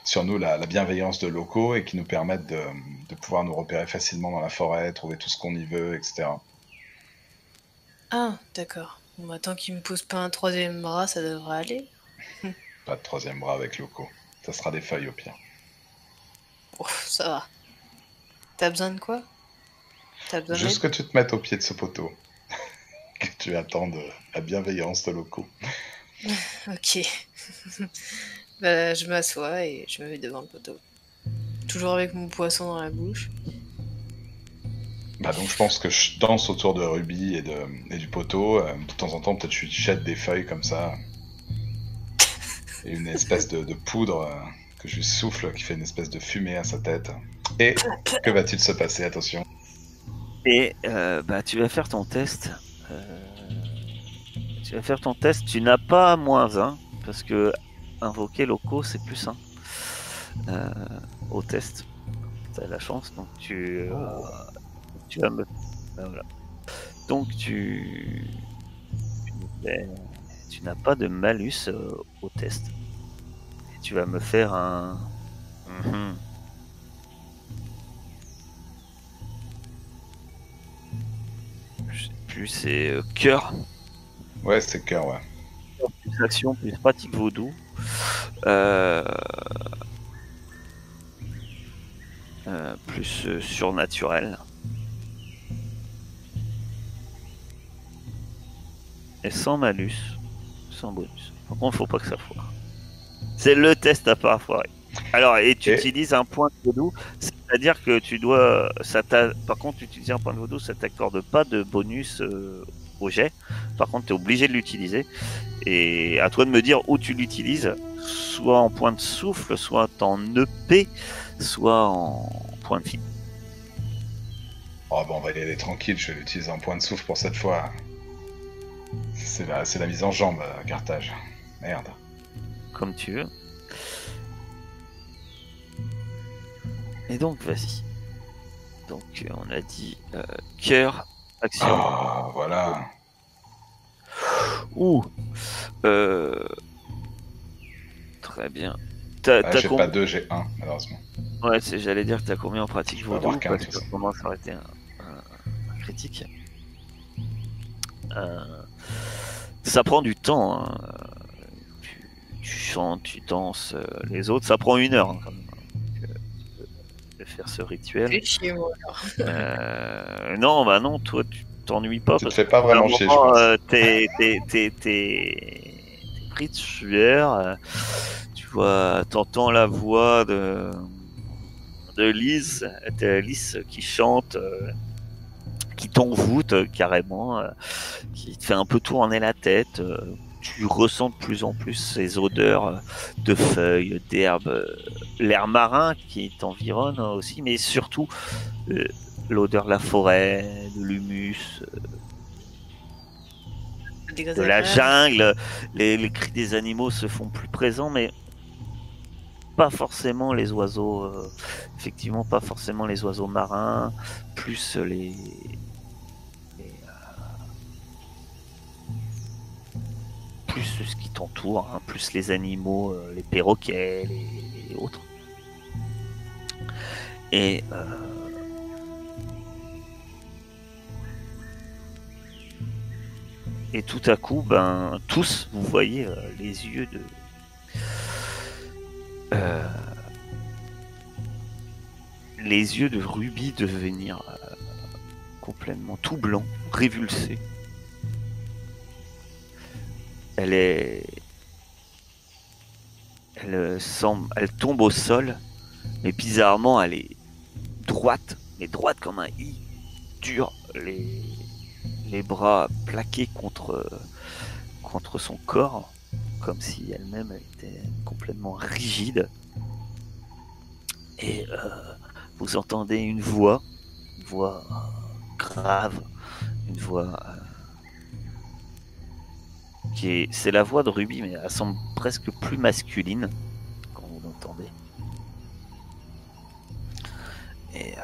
sur nous la bienveillance de locaux et qui nous permettent de pouvoir nous repérer facilement dans la forêt, trouver tout ce qu'on y veut, etc. Ah, d'accord. Bon, bah, tant qu'il me pose pas un troisième bras, ça devrait aller. Pas de troisième bras avec locaux. Ça sera des feuilles au pire. Oh, ça va. T'as besoin de quoi? T'as besoin Juste d'aide? que tu te mettes au pied de ce poteau. Que tu attendes la bienveillance de locaux. Ok. Bah, je m'assois et je me mets devant le poteau. Toujours avec mon poisson dans la bouche. Bah donc je pense que je danse autour de Ruby et du poteau. De temps en temps, peut-être je lui jette des feuilles comme ça. Et une espèce de poudre que je lui souffle qui fait une espèce de fumée à sa tête. Et que va-t-il se passer? Attention. Et bah, tu vas faire ton test. Tu n'as pas -1 parce que invoquer locaux c'est +1 au test. Tu as la chance, donc tu vas me. Voilà. Donc tu n'as pas de malus au test. Et tu vas me faire un. Je sais plus, c'est cœur. Ouais, c'est cœur, ouais. Plus action, plus pratique vaudou. Plus surnaturel. Et sans malus, sans bonus. Par contre, faut pas que ça foire. C'est le test à pas foirer. Alors, et tu utilises un point de vaudou, c'est-à-dire que tu dois. Par contre, utiliser un point de vaudou, ça t'accorde pas de bonus au jet. Par contre, tu es obligé de l'utiliser. Et à toi de me dire où tu l'utilises, soit en point de souffle, soit en EP, soit en point de vie. Oh bon, on va y aller tranquille, je vais utiliser un point de souffle pour cette fois. C'est la mise en jambe, Carthage. Merde. Comme tu veux. Et donc, vas-y. Donc, on a dit cœur, action. Oh, voilà. Ouh. Très bien. J'ai pas 2, j'ai 1, malheureusement. Ouais, j'allais dire que t'as combien en pratique Je peux vaudou avoir qu'un, parce que ça commence à arrêter un critique. Ça prend du temps. Hein. Tu chantes, tu danses. Les autres, ça prend 1 heure. Hein, quand même. faire ce rituel. Fais chier, moi, alors. Non, bah non, toi tu t'ennuies pas. Tu te parce fais pas qu'à un vraiment chier, je moment, pense. t'es pris de sueur. Tu vois, t'entends la voix de Lys, Lys qui chante, qui t'envoûte carrément, qui te fait un peu tourner la tête. Tu ressens de plus en plus ces odeurs de feuilles, d'herbes, l'air marin qui t'environne aussi, mais surtout l'odeur de la forêt, de l'humus, de la jungle. Les cris des animaux se font plus présents, mais pas forcément les oiseaux, effectivement pas forcément les oiseaux marins, plus plus ce qui t'entoure, hein, plus les animaux, les perroquets, les autres. Et tout à coup, ben tous, vous voyez les yeux de Ruby devenir complètement tout blanc, révulsé. Elle tombe au sol, mais bizarrement, elle est droite, mais droite comme un i, dure, les bras plaqués contre son corps, comme si elle-même était complètement rigide. Et vous entendez une voix grave, une voix c'est la voix de Ruby, mais elle semble presque plus masculine quand vous l'entendez. Et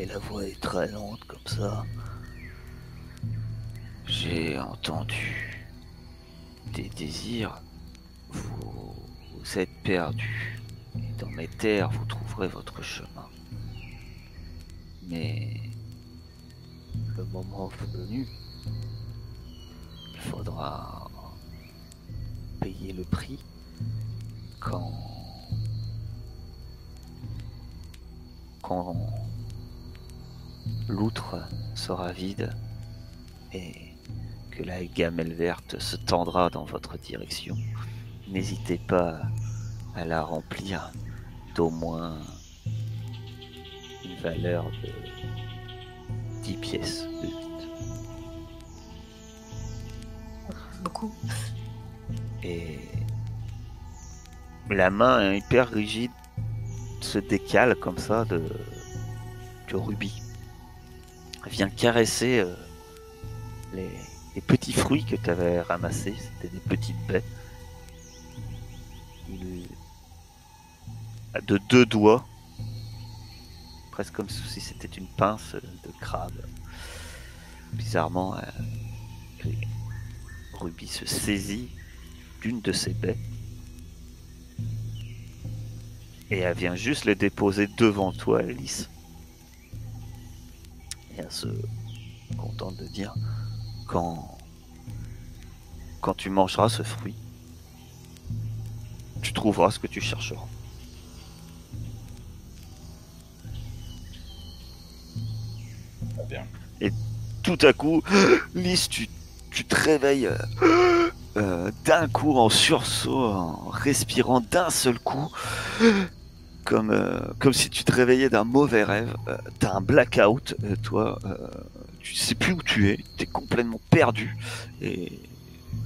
la voix est très lente comme ça. J'ai entendu des désirs. Vous êtes perdus. Et dans mes terres, vous trouverez votre chemin. Mais le moment venu, il faudra payer le prix quand l'outre sera vide et que la gamelle verte se tendra dans votre direction. N'hésitez pas à la remplir d'au moins une valeur de 10 pièces de 8. Beaucoup. Et la main hyper rigide se décale comme ça de Ruby. Elle vient caresser les petits fruits que tu avais ramassés. C'était des petites baies. De 2 doigts, presque comme si c'était une pince de crabe. Bizarrement, Ruby se saisit d'une de ces baies et elle vient juste le déposer devant toi, Alice. Et elle se contente de dire quand tu mangeras ce fruit, tu trouveras ce que tu chercheras. Très bien. Et tout à coup, Lys, tu te réveilles d'un coup en sursaut, en respirant d'un seul coup, comme si tu te réveillais d'un mauvais rêve. T'as un blackout, toi, tu sais plus où tu es, t'es complètement perdu et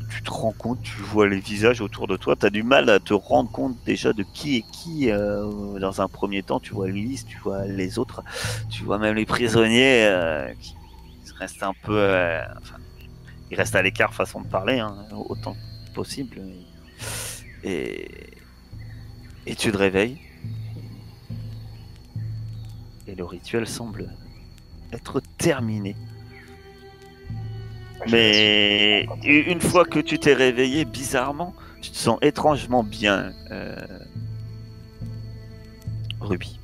tu te rends compte, tu vois les visages autour de toi, t'as du mal à te rendre compte déjà de qui est qui. Dans un premier temps, tu vois Lys, tu vois les autres, tu vois même les prisonniers qui restent un peu... ils restent à l'écart façon de parler, hein, autant que possible. Et tu te réveilles. Et le rituel semble être terminé. Mais une fois que tu t'es réveillé, bizarrement, tu te sens étrangement bien, Ruby.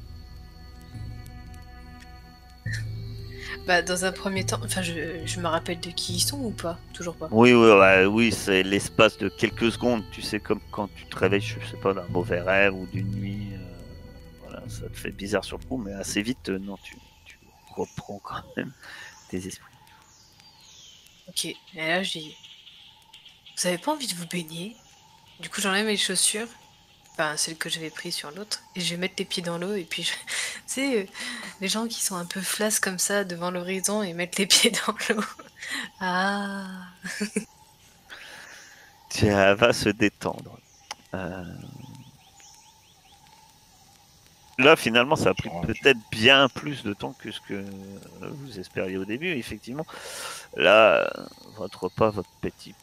Bah, dans un premier temps, enfin, je me rappelle de qui ils sont ou pas? Toujours pas. Oui, oui, ouais, oui, c'est l'espace de quelques secondes. Tu sais, comme quand tu te réveilles, je sais pas, d'un mauvais rêve ou d'une nuit. Voilà, ça te fait bizarre sur le coup, mais assez vite, non, tu reprends quand même tes esprits. Ok, et là, je dis, vous avez pas envie de vous baigner? Du coup, j'enlève mes chaussures, enfin, celles que j'avais prises sur l'autre, et je vais mettre les pieds dans l'eau, et puis, tu sais, les gens qui sont un peu flasques comme ça devant l'horizon et mettent les pieds dans l'eau. Ah, Ça va se détendre. Là, finalement, ça a pris peut-être bien plus de temps que ce que vous espériez au début, effectivement. Là, votre repas, votre petit...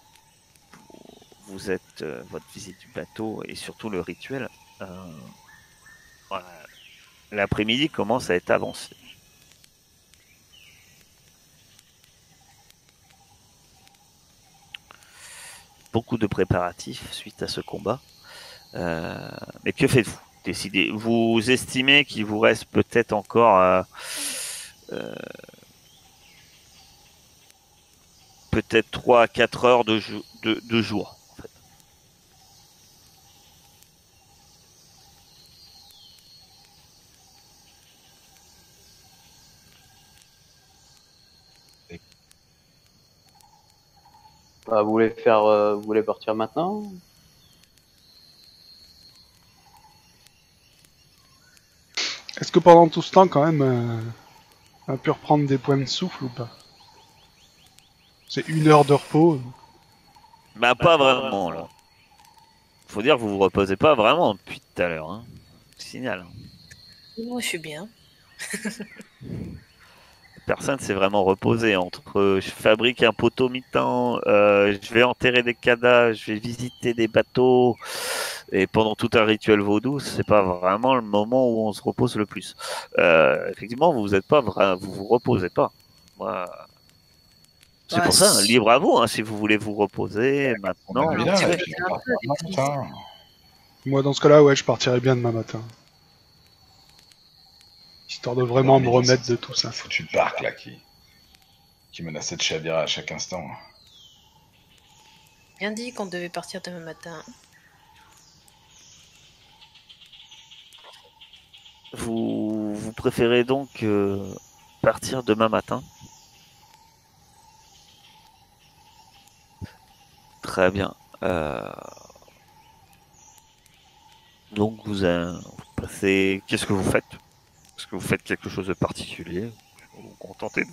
Vous êtes... votre visite du bateau et surtout le rituel. Voilà. L'après-midi commence à être avancé. Beaucoup de préparatifs suite à ce combat. Mais que faites-vous? Décidez. Vous estimez qu'il vous reste peut-être encore peut-être 3 à 4 heures de jour. En fait. Bah, vous voulez partir maintenant? Est-ce que pendant tout ce temps, quand même, on a pu reprendre des points de souffle ou pas? C'est 1 heure de repos. Bah, pas vraiment, là. Faut dire que vous vous reposez pas vraiment depuis tout à l'heure. Hein. Signal. moi, je suis bien. Personne s'est vraiment reposé entre je fabrique un poteau mi-temps, je vais enterrer des cadavres, je vais visiter des bateaux et pendant tout un rituel vaudou, c'est pas vraiment le moment où on se repose le plus. Effectivement, vous êtes pas vous vous reposez pas. Moi, c'est Bah, pour ça, hein, libre à vous. Hein, si vous voulez vous reposer On a maintenant. nuit non, là, tu et vois, puis c'est on un part peu demain avec matin. Moi, dans ce cas-là, ouais, je partirais bien demain matin. Histoire de vraiment me remettre de tout ça. Foutu de barque là qui menaçait de chavirer à chaque instant. bien dit qu'on devait partir demain matin. Vous préférez donc partir demain matin. Très bien. Donc vous passez. Qu'est-ce que vous faites? Est-ce que vous faites quelque chose de particulier? Vous vous contentez de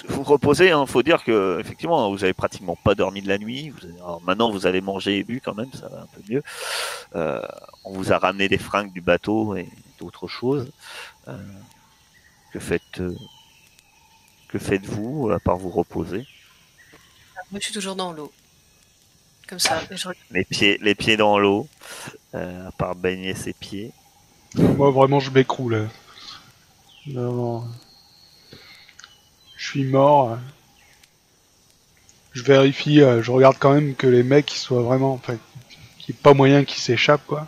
vous reposer. Il faut dire que effectivement, vous avez pratiquement pas dormi de la nuit. Alors maintenant, vous avez mangé et bu quand même, ça va un peu mieux. On vous a ramené des fringues du bateau et d'autres choses. Que faites-vous à part vous reposer? Moi, je suis toujours dans l'eau. Comme ça. Et Les pieds dans l'eau, à part baigner ses pieds. Moi, vraiment, je m'écroule. Vraiment. Je suis mort. Je vérifie, je regarde quand même que les mecs ils soient vraiment, enfin, qu'il n'y ait pas moyen qu'ils s'échappent, quoi.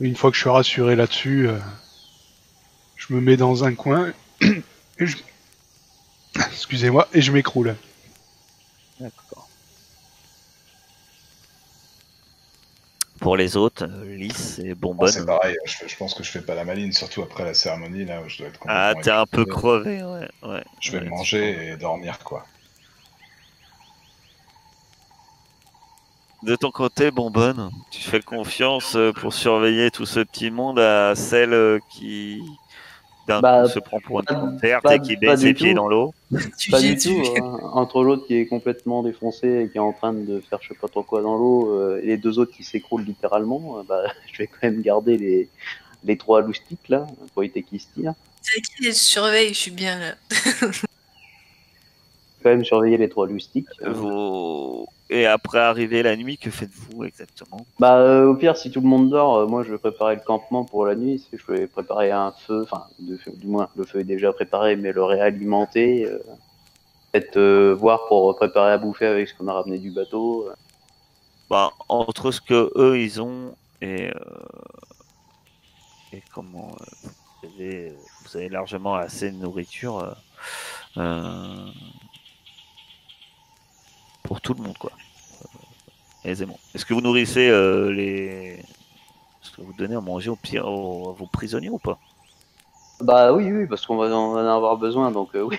Une fois que je suis rassuré là-dessus, je me mets dans un coin et je... excusez-moi, et je m'écroule. D'accord. Pour les autres, Lys et Bonbonne. C'est pareil, je pense que je fais pas la maline, surtout après la cérémonie là où je dois être complètement. Ah, t'es un peu crevé, ouais. Je vais manger et dormir, quoi. De ton côté, Bonbonne, tu fais confiance pour surveiller tout ce petit monde à celle qui d'un coup se prend pour une panthère et qui baigne ses pieds dans l'eau? Pas du tout. Entre l'autre qui est complètement défoncé et qui est en train de faire je sais pas trop quoi dans l'eau, et les deux autres qui s'écroulent littéralement, je vais quand même garder les trois loustiques là, pour éviter qu'ils se tirent. C'est qui les surveille? Je suis bien là. Quand même surveiller les trois loustiques. Et après arriver la nuit, que faites-vous exactement? Au pire, si tout le monde dort, moi je vais préparer le campement pour la nuit. Je vais préparer un feu, enfin, du moins le feu est déjà préparé, mais le réalimenter. Peut-être voir pour préparer à bouffer avec ce qu'on a ramené du bateau. Entre ce que eux ils ont et comment vous avez largement assez de nourriture euh, pour tout le monde, quoi. Aisément. Est-ce que vous nourrissez est-ce que vous donnez à manger à vos prisonniers ou pas? Bah oui, oui, parce qu'on va en avoir besoin, donc oui.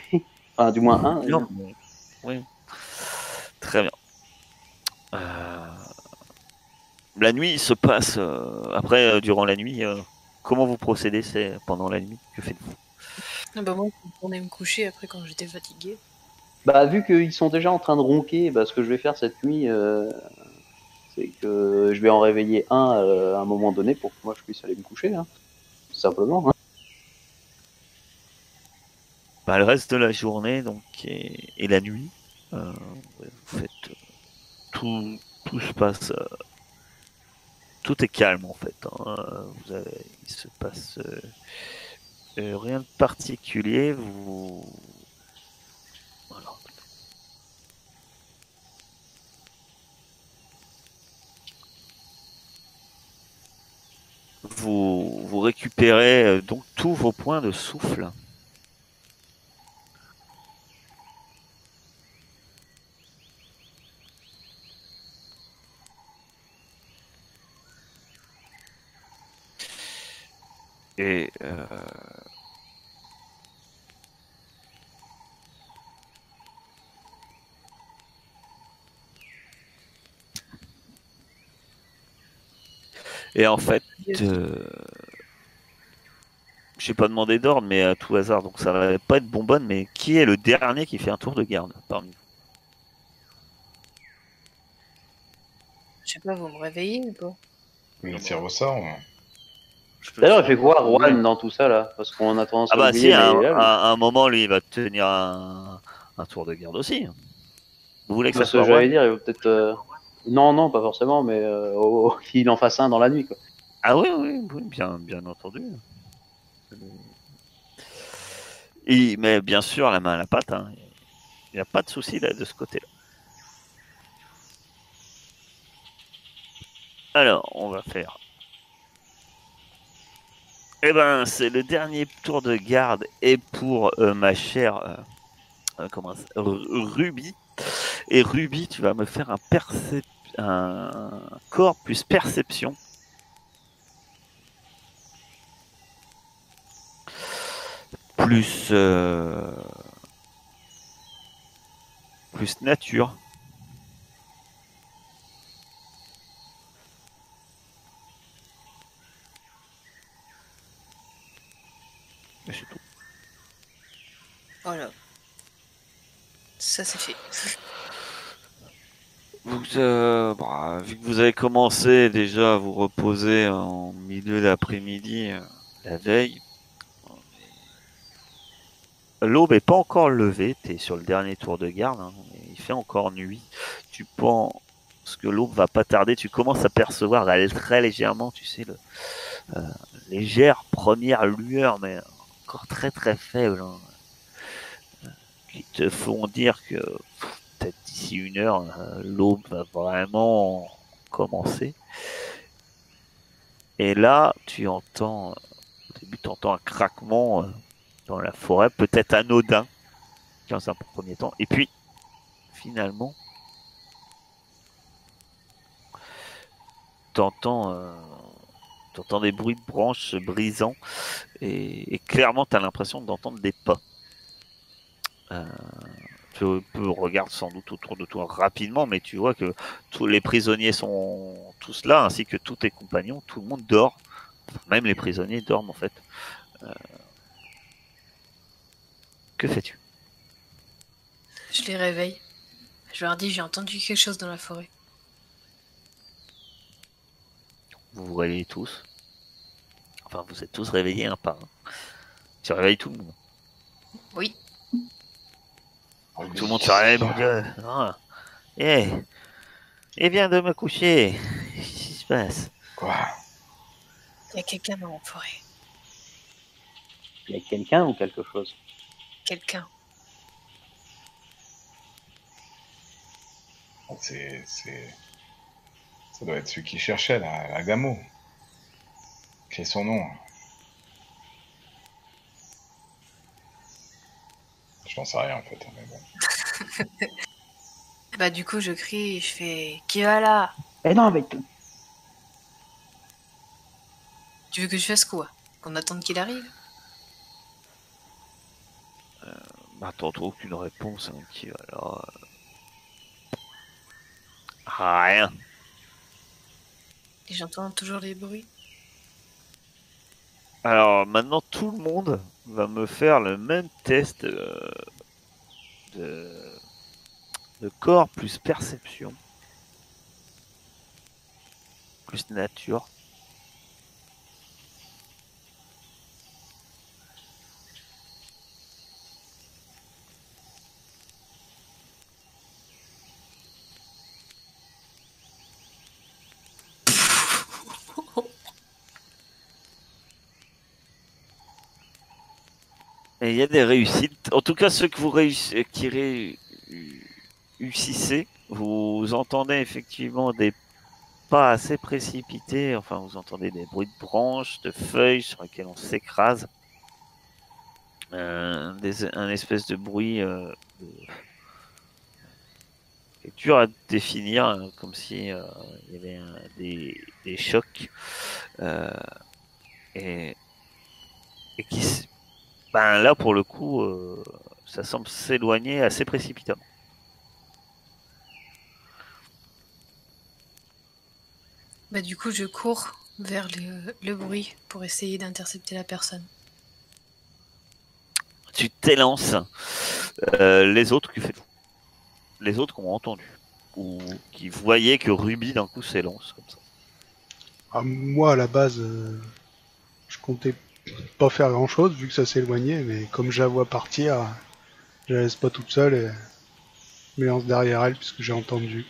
Enfin, du moins un, Non, déjà. mais- Oui. Très bien. Euh, La nuit se passe. Après, durant la nuit, comment vous procédez c'est pendant la nuit? Que faites-vous? Ah bah moi, je suis retournée me coucher après quand j'étais fatiguée. Bah, vu qu'ils sont déjà en train de ronquer, bah, ce que je vais faire cette nuit, c'est que je vais en réveiller un à un moment donné pour que moi je puisse aller me coucher, hein, tout simplement. Hein. Bah, le reste de la journée donc et la nuit, vous faites tout se passe, tout est calme en fait. Hein. Il se passe rien de particulier. Voilà. Vous récupérez donc tous vos points de souffle. Et en fait, euh, j'ai pas demandé d'ordre, mais à tout hasard, donc ça va pas être bonbonne, mais qui est le dernier qui fait un tour de garde parmi vous? Je sais pas, vous me réveillez ou pas? Le tir au sort. Je peux le D'ailleurs, il faire. fait quoi, Oui. Juan, dans tout ça, là? Parce qu'on a tendance Ah à bah si, l'oublier, mais il est là, lui. à un moment, lui, il va tenir un tour de garde aussi. Vous voulez que ça Parce que soit j'allais Juan? dire, il va peut-être. Non, non, pas forcément, mais qu'il en fasse un dans la nuit, quoi. Ah oui, oui, oui, bien entendu. Mais bien sûr, la main à la pâte, hein. Il n'y a pas de souci là, de ce côté-là. Alors, on va faire. Eh ben, c'est le dernier tour de garde et pour ma chère Ruby. Et Ruby, tu vas me faire un corps plus perception. Plus, plus nature. Et c'est tout. Voilà, ça c'est fait. Vu que vous avez commencé déjà à vous reposer en milieu d'après-midi, la veille, l'aube n'est pas encore levée, tu es sur le dernier tour de garde, hein, il fait encore nuit. Tu penses que l'aube va pas tarder, tu commences à percevoir très légèrement, tu sais, légère première lueur, mais encore très faible, hein, qui te font dire que peut-être d'ici 1 heure, l'aube va vraiment commencer. Et là, au début, tu entends un craquement dans la forêt, peut-être anodin dans un premier temps. Et puis, finalement, t'entends entends des bruits de branches se brisant et clairement, tu as l'impression d'entendre des pas. Euh, tu regardes sans doute autour de toi rapidement, mais tu vois que tous les prisonniers sont tous là, ainsi que tous tes compagnons. Tout le monde dort. Même les prisonniers dorment en fait. Euh, que fais-tu? Je les réveille. Je leur dis, j'ai entendu quelque chose dans la forêt. Vous vous réveillez tous. Enfin, vous êtes tous réveillés un par un. Tu réveilles tout le monde. Oui, Tout le monde se réveille, mon Dieu. Ah. Eh, et viens de me coucher. Qu'est-ce qui se passe? Quoi? il y a quelqu'un dans la forêt. Il y a quelqu'un ou quelque chose? Quelqu'un. Ça doit être celui qui cherchait, la Gamo. Quel est son nom? J'en sais rien en fait, mais bon. Bah du coup je crie, je fais qui va là? Eh non, mais Tu veux que je fasse quoi? Qu'on attende qu'il arrive? Bah, t'entends aucune réponse, hein, qui va là. Rien. Et j'entends toujours les bruits. Alors maintenant tout le monde va me faire le même test de, de corps plus perception plus nature. Et il y a des réussites. En tout cas, ceux que vous réussissez, vous entendez effectivement des pas assez précipités. Enfin, vous entendez des bruits de branches, de feuilles sur lesquelles on s'écrase. Un espèce de bruit qui est dur à définir, hein, comme si il y avait des chocs. Et, et ben là, pour le coup, ça semble s'éloigner assez précipitamment. Bah du coup je cours vers le bruit pour essayer d'intercepter la personne. Tu t'élances. Les autres, que faites-vous? Les autres qui ont entendu ou qui voyaient que Ruby d'un coup s'élance comme ça. Ah, moi, à la base, je comptais pas faire grand chose vu que ça s'éloignait, mais comme je la vois partir, je la laisse pas toute seule et je me lance derrière elle puisque j'ai entendu.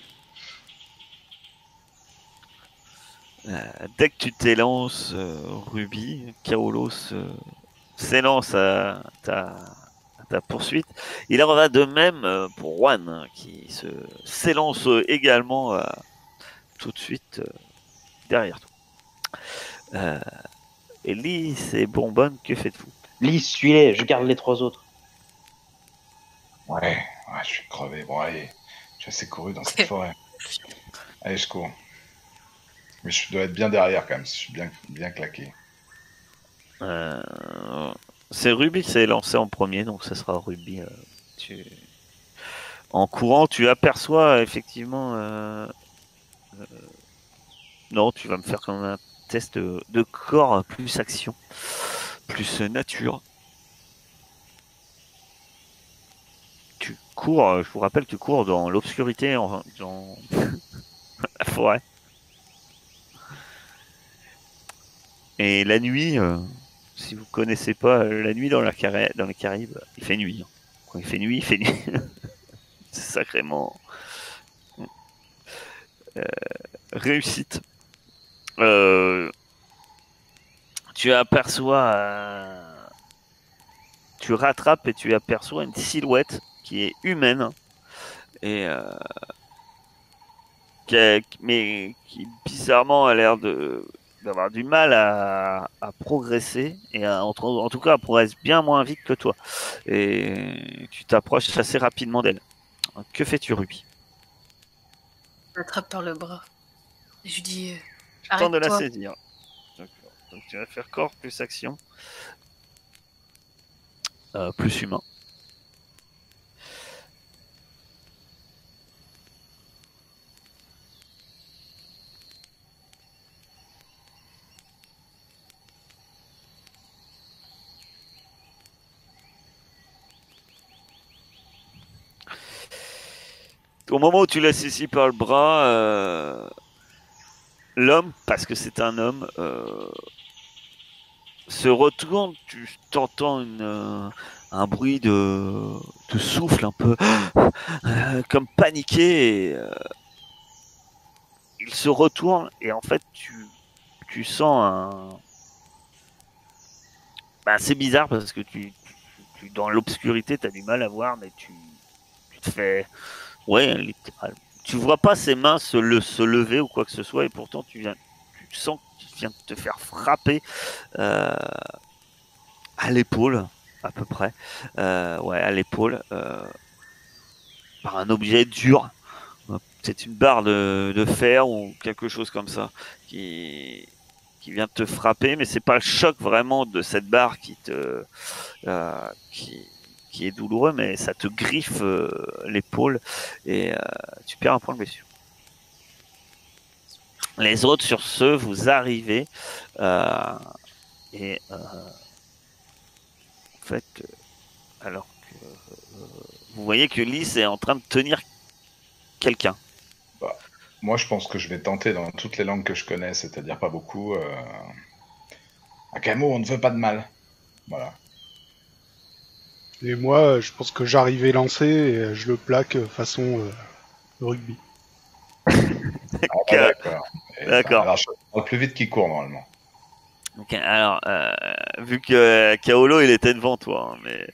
Dès que tu t'élances, Ruby, Kaolos s'élance à ta poursuite. Il en va de même pour Juan, hein, qui s'élance également tout de suite derrière toi. Elise et Bonbonne, que faites-vous? Lise, suis-les, je garde les 3 autres. Ouais, je suis crevé. Bon, allez, j'ai assez couru dans cette forêt. Allez, je cours. Mais je dois être bien derrière quand même, je suis bien claqué. C'est Ruby qui s'est lancé en premier, donc ça sera Ruby. En courant, tu aperçois effectivement. Non, tu vas me faire quand même un test de corps plus action, plus nature. Tu cours, je vous rappelle, tu cours dans l'obscurité, dans la forêt. Et la nuit, si vous connaissez pas la nuit dans les Caraïbes, il fait nuit. Quand il fait nuit, il fait nuit. C'est sacrément réussite. Tu aperçois, tu rattrapes et tu aperçois une silhouette qui est humaine et mais qui bizarrement a l'air d'avoir du mal à progresser et en tout cas elle progresse bien moins vite que toi et tu t'approches assez rapidement d'elle. Que fais-tu, Ruby? Je l'attrape par le bras. Et je lui dis Tu tentes de la arrête-toi. saisir. D'accord. Donc tu vas faire corps plus action. Plus humain. Au moment où tu l'as saisi par le bras, l'homme, parce que c'est un homme, se retourne, tu t'entends un bruit de souffle un peu comme paniqué. Et, il se retourne et en fait tu sens un... Bah, c'est bizarre parce que dans l'obscurité tu as du mal à voir mais tu te fais... Ouais, littéral. Tu vois pas ses mains se lever ou quoi que ce soit et pourtant tu sens que tu viens de te faire frapper à l'épaule à peu près, ouais, à l'épaule, par un objet dur. C'est une barre de fer ou quelque chose comme ça qui vient te frapper, mais c'est pas le choc vraiment de cette barre euh, qui, qui est douloureux, mais ça te griffe l'épaule et tu perds un point de blessure. Les autres, sur ce, vous arrivez et en fait, alors que vous voyez que Lys est en train de tenir quelqu'un. Bah, moi, je pense que je vais tenter dans toutes les langues que je connais, c'est-à-dire pas beaucoup. Akamo, on ne veut pas de mal. Voilà. Et moi, je pense que j'arrivais lancé et je le plaque façon rugby. Ah, bah, d'accord. D'accord. Alors, je parle plus vite qu'il court, normalement. Donc, alors, vu que Kaolo il était devant toi, hein, mais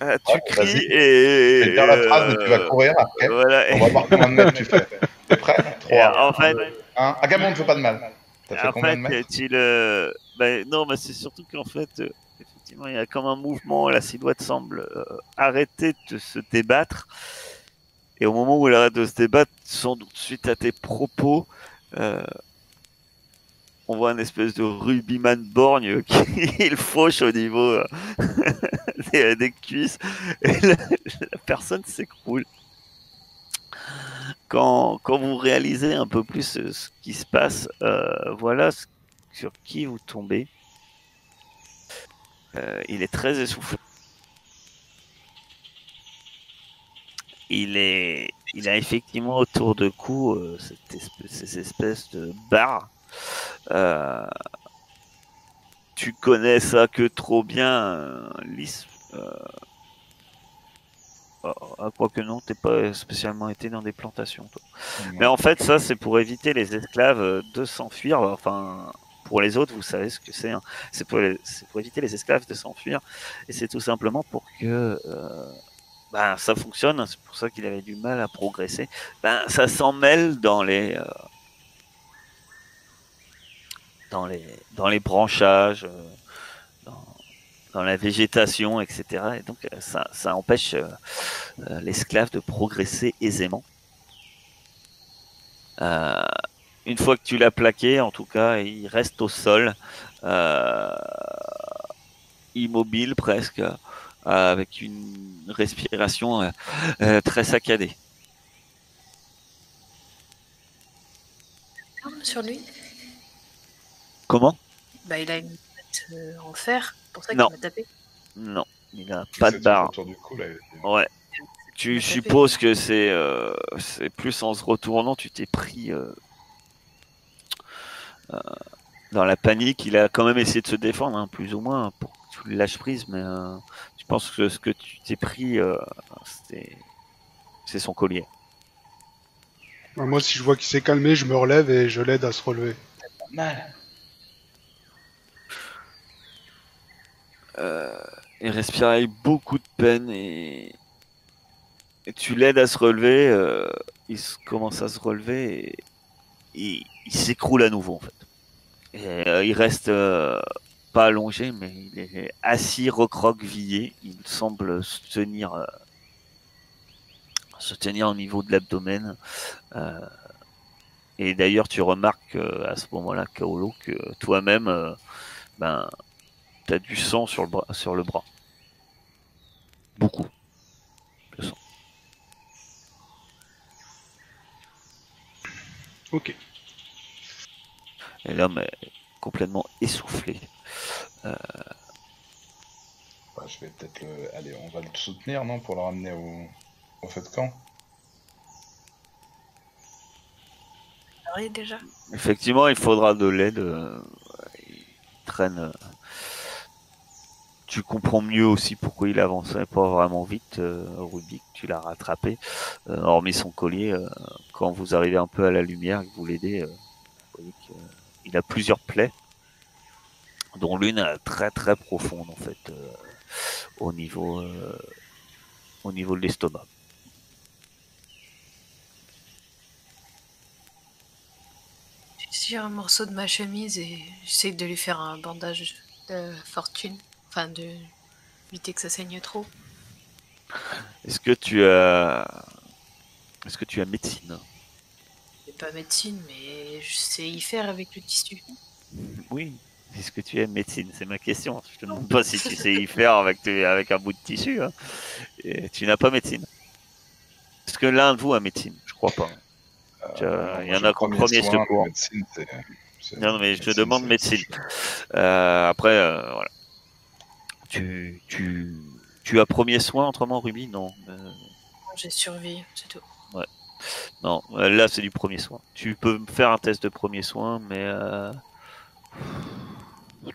tu Ouais, cries vas-y. et, Je vais te dire la phrase, mais tu vas courir après. voilà. On va voir combien de mètres tu fais. T'es prêt? Et 3, en fait, 2, 1. Akamo, on ne veut pas de mal. T'as fait en combien fait, de mètres? non, mais c'est surtout qu'en fait, effectivement, il y a comme un mouvement, la silhouette semble arrêter de se débattre. Et au moment où elle arrête de se débattre, sans doute suite à tes propos, euh, on voit un espèce de rugbyman borgne qui le fauche au niveau des cuisses. Et la personne s'écroule. Quand vous réalisez un peu plus ce qui se passe, voilà sur qui vous tombez. Il est très essoufflé. Il a effectivement autour de cou ces espèces de barres. Euh, Tu connais ça que trop bien, Lys. Quoique non, t'es pas spécialement été dans des plantations, toi. Mais en fait, ça, c'est pour éviter les esclaves de s'enfuir. Enfin, pour les autres, vous savez ce que c'est. Hein. C'est pour éviter les esclaves de s'enfuir. Et c'est tout simplement pour que ben, ça fonctionne. C'est pour ça qu'il avait du mal à progresser. Ben, ça s'en mêle dans les branchages, dans, dans la végétation, etc. Et donc, ça empêche l'esclave de progresser aisément. Euh, une fois que tu l'as plaqué, en tout cas, il reste au sol, euh, immobile presque, avec une respiration très saccadée. Arme sur lui. Comment? Bah, il a une tête en fer, pour ça Non. qu'il m'a tapé. Non, il n'a pas de C'est barre. autour du cou, là. Ouais. Tu supposes que c'est plus en se retournant, tu t'es pris dans la panique. Il a quand même essayé de se défendre, hein, plus ou moins, pour que tu le lâches prise, mais je pense que ce que tu t'es pris, c'est son collier. Moi, si je vois qu'il s'est calmé, je me relève et je l'aide à se relever. Mal. Il respire avec beaucoup de peine et tu l'aides à se relever. Commence à se relever et il s'écroule à nouveau en fait. Et, il reste pas allongé, mais il est assis, recroquevillé. Il semble se tenir au niveau de l'abdomen. Et d'ailleurs, tu remarques à ce moment-là, Kaolo, que toi-même, ben, tu as du sang sur le bras. Beaucoup de sang. Ok. Et l'homme est complètement essoufflé. Ouais, je vais peut-être le... Allez, on va le soutenir, non? Pour le ramener au feu de camp. Déjà. Effectivement, il faudra de l'aide. Il traîne. Tu comprends mieux aussi pourquoi il avançait pas vraiment vite, Rubik. Tu l'as rattrapé. Hormis son collier, quand vous arrivez un peu à la lumière et que vous l'aidez, vous voyez qu'il a plusieurs plaies, dont l'une très très profonde en fait, au niveau de l'estomac. J'ai un morceau de ma chemise et j'essaie de lui faire un bandage de fortune. Enfin, de éviter que ça saigne trop. Est-ce que tu as médecine? C'est pas médecine, mais je sais y faire avec le tissu. Oui. Est-ce que tu aimes médecine? C'est ma question. Je te demande pas si tu sais y faire avec un bout de tissu. Hein. Et tu n'as pas médecine. Est-ce que l'un de vous a médecine? Je crois pas. Non, Il y moi, en j'ai a qu'au premier soin, secours. médecine, Non, mais je te médecine, demande médecine. chaud. Après, voilà. Tu as premier soin autrement, Ruby? Non. J'ai survie, c'est tout. Ouais. Non, là c'est du premier soin. Tu peux me faire un test de premier soin, mais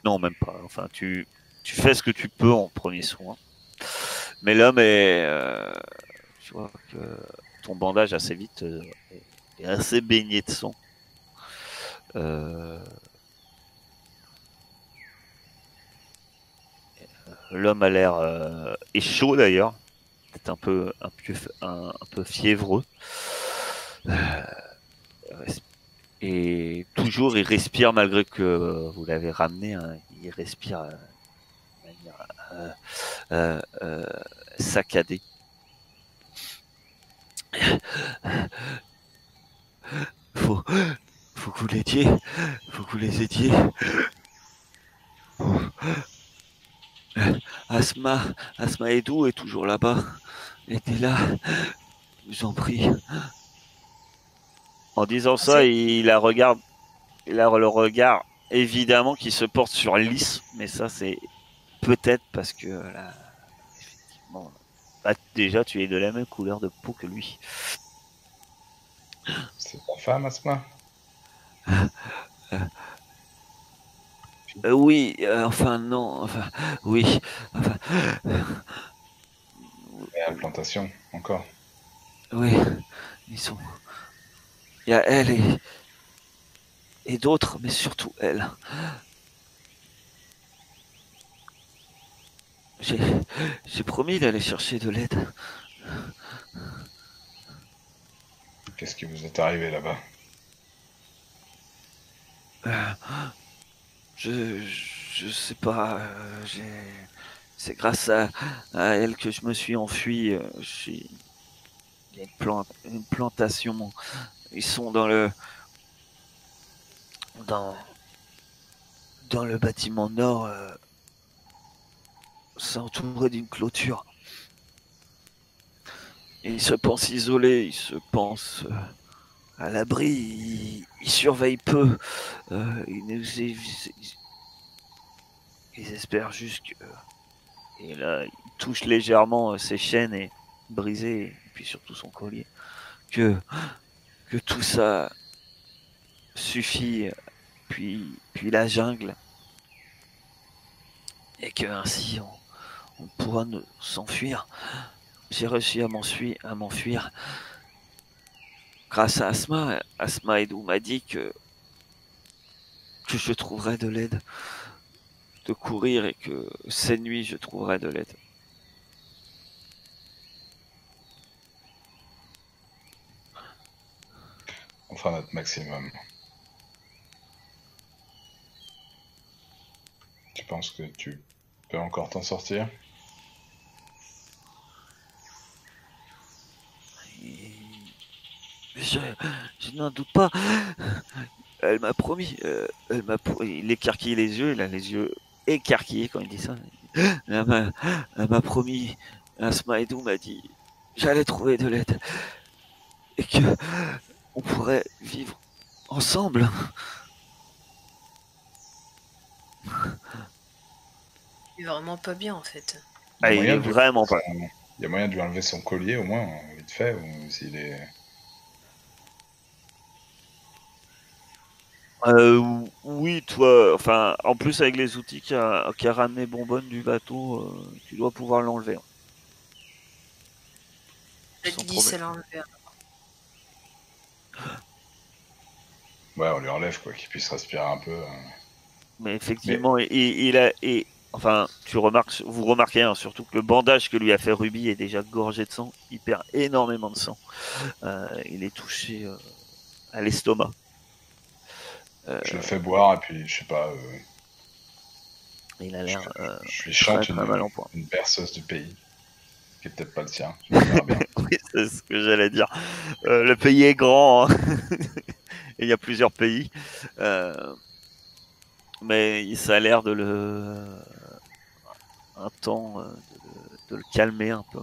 non, même pas. Enfin, tu fais ce que tu peux en premier soin. Mais l'homme est, je vois que ton bandage assez vite est assez baigné de sang. L'homme a l'air est chaud d'ailleurs, peut-être un peu fiévreux. Et toujours il respire malgré que vous l'avez ramené. Hein, il respire de manière saccadée. Faut que vous l'aidiez. Faut que vous les aidiez. Asma Edou est toujours là-bas. Était là. Je vous en prie. En disant ça, il la regarde. Il a le regard évidemment qui se porte sur Lys, mais ça c'est peut-être parce que là, effectivement, bah, déjà tu es de la même couleur de peau que lui. C'est ta femme, Asma? Oui, enfin non, enfin oui, enfin Et à la plantation, encore. oui, ils sont. Il y a elle et d'autres, mais surtout elle. J'ai promis d'aller chercher de l'aide. Qu'est-ce qui vous est arrivé là-bas? Je sais pas. C'est grâce à elle que je me suis enfui. Il y a une plantation. Ils sont dans dans le bâtiment nord. C'est entouré d'une clôture. Et ils se pensent isolés. Ils se pensent à l'abri. Ils surveillent peu. Ils espèrent juste que. Et là, il touche légèrement ses chaînes et brisées, et puis surtout son collier. Que tout ça suffit, puis la jungle, et que ainsi on pourra s'enfuir. J'ai réussi à m'enfuir grâce à Asma. Asma Edou m'a dit que je trouverais de l'aide, de courir, et que cette nuit je trouverais de l'aide. On fera notre maximum. Tu penses que tu peux encore t'en sortir? Je n'en doute pas. Elle m'a promis. Il écarquille les yeux. Il a les yeux écarquillés quand il dit ça. Elle m'a promis. Asma Edou m'a dit j'allais trouver de l'aide et que on pourrait vivre ensemble. Il est vraiment pas bien en fait. Ah, il est vraiment pas. Il y a moyen de lui enlever son collier au moins, vite fait, ou s'il est. Oui, toi, enfin, en plus avec les outils qu'a ramené Bonbonne du bateau, tu dois pouvoir l'enlever. Je te dis, c'est l'enlever. Ouais, on lui enlève quoi, qu'il puisse respirer un peu. Mais effectivement, enfin, vous remarquez hein, surtout que le bandage que lui a fait Ruby est déjà gorgé de sang. Il perd énormément de sang. Il est touché à l'estomac. Je le fais boire et puis je sais pas. Il a l'air Je lui très chante très mal en point. une berceuse du pays, qui est peut-être pas le sien. Je verrai bien. Oui, c'est ce que j'allais dire. Le pays est grand, hein. Et il y a plusieurs pays. Mais ça a l'air de un temps de le calmer un peu.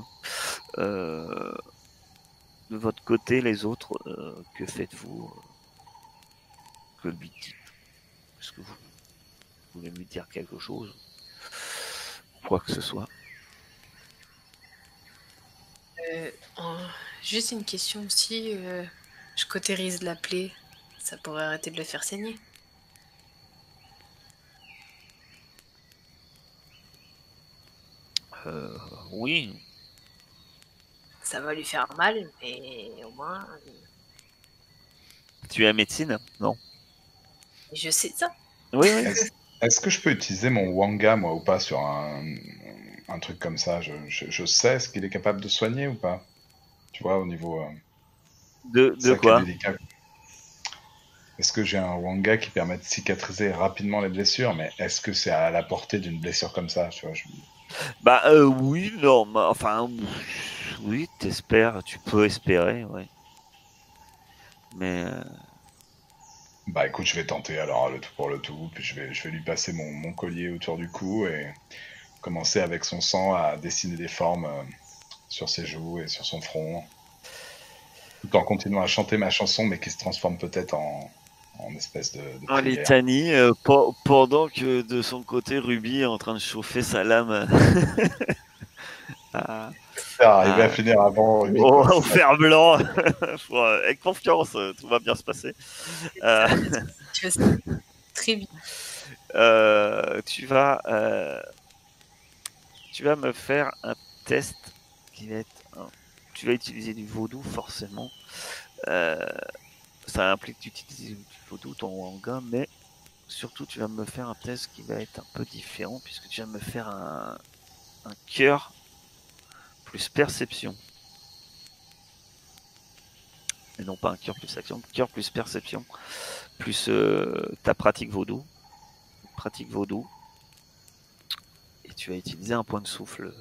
De votre côté, les autres, que faites-vous? Que lui dites? Est-ce que vous voulez lui dire quelque chose? Quoi que ce soit. Juste une question aussi. Je cautérise la plaie. Ça pourrait arrêter de le faire saigner. Oui, Ça va lui faire mal, mais au moins, tu es médecine? Non. je sais ça. Oui, oui. Est-ce que je peux utiliser mon Wanga, moi, ou pas, sur un truc comme ça? Je sais ce qu'il est capable de soigner ou pas? Tu vois, au niveau. De Ça qui est quoi? délicat. Est-ce que j'ai un Wanga qui permet de cicatriser rapidement les blessures? Mais est-ce que c'est à la portée d'une blessure comme ça? Tu vois, Bah oui, non, enfin oui, t'espères, tu peux espérer, ouais. Mais Bah écoute, je vais tenter alors le tout pour le tout, puis je vais lui passer mon collier autour du cou et commencer avec son sang à dessiner des formes sur ses joues et sur son front, tout en continuant à chanter ma chanson, mais qui se transforme peut-être en espèce de en prière. litanie, pendant que de son côté, Ruby est en train de chauffer sa lame à, Arriver à à- finir avant Ruby, au, quoi. au fer blanc. Avec confiance, tout va bien se passer. Euh, Ça, tu vas très bien. tu vas me faire un test qui va être tu vas utiliser du vaudou forcément. Euh, Ça implique d'utiliser du vaudou, ton Wanga, mais surtout tu vas me faire un test qui va être un peu différent puisque tu vas me faire un cœur plus perception. Et non pas un cœur plus action, cœur plus perception, plus ta pratique vaudou. Et tu vas utiliser un point de souffle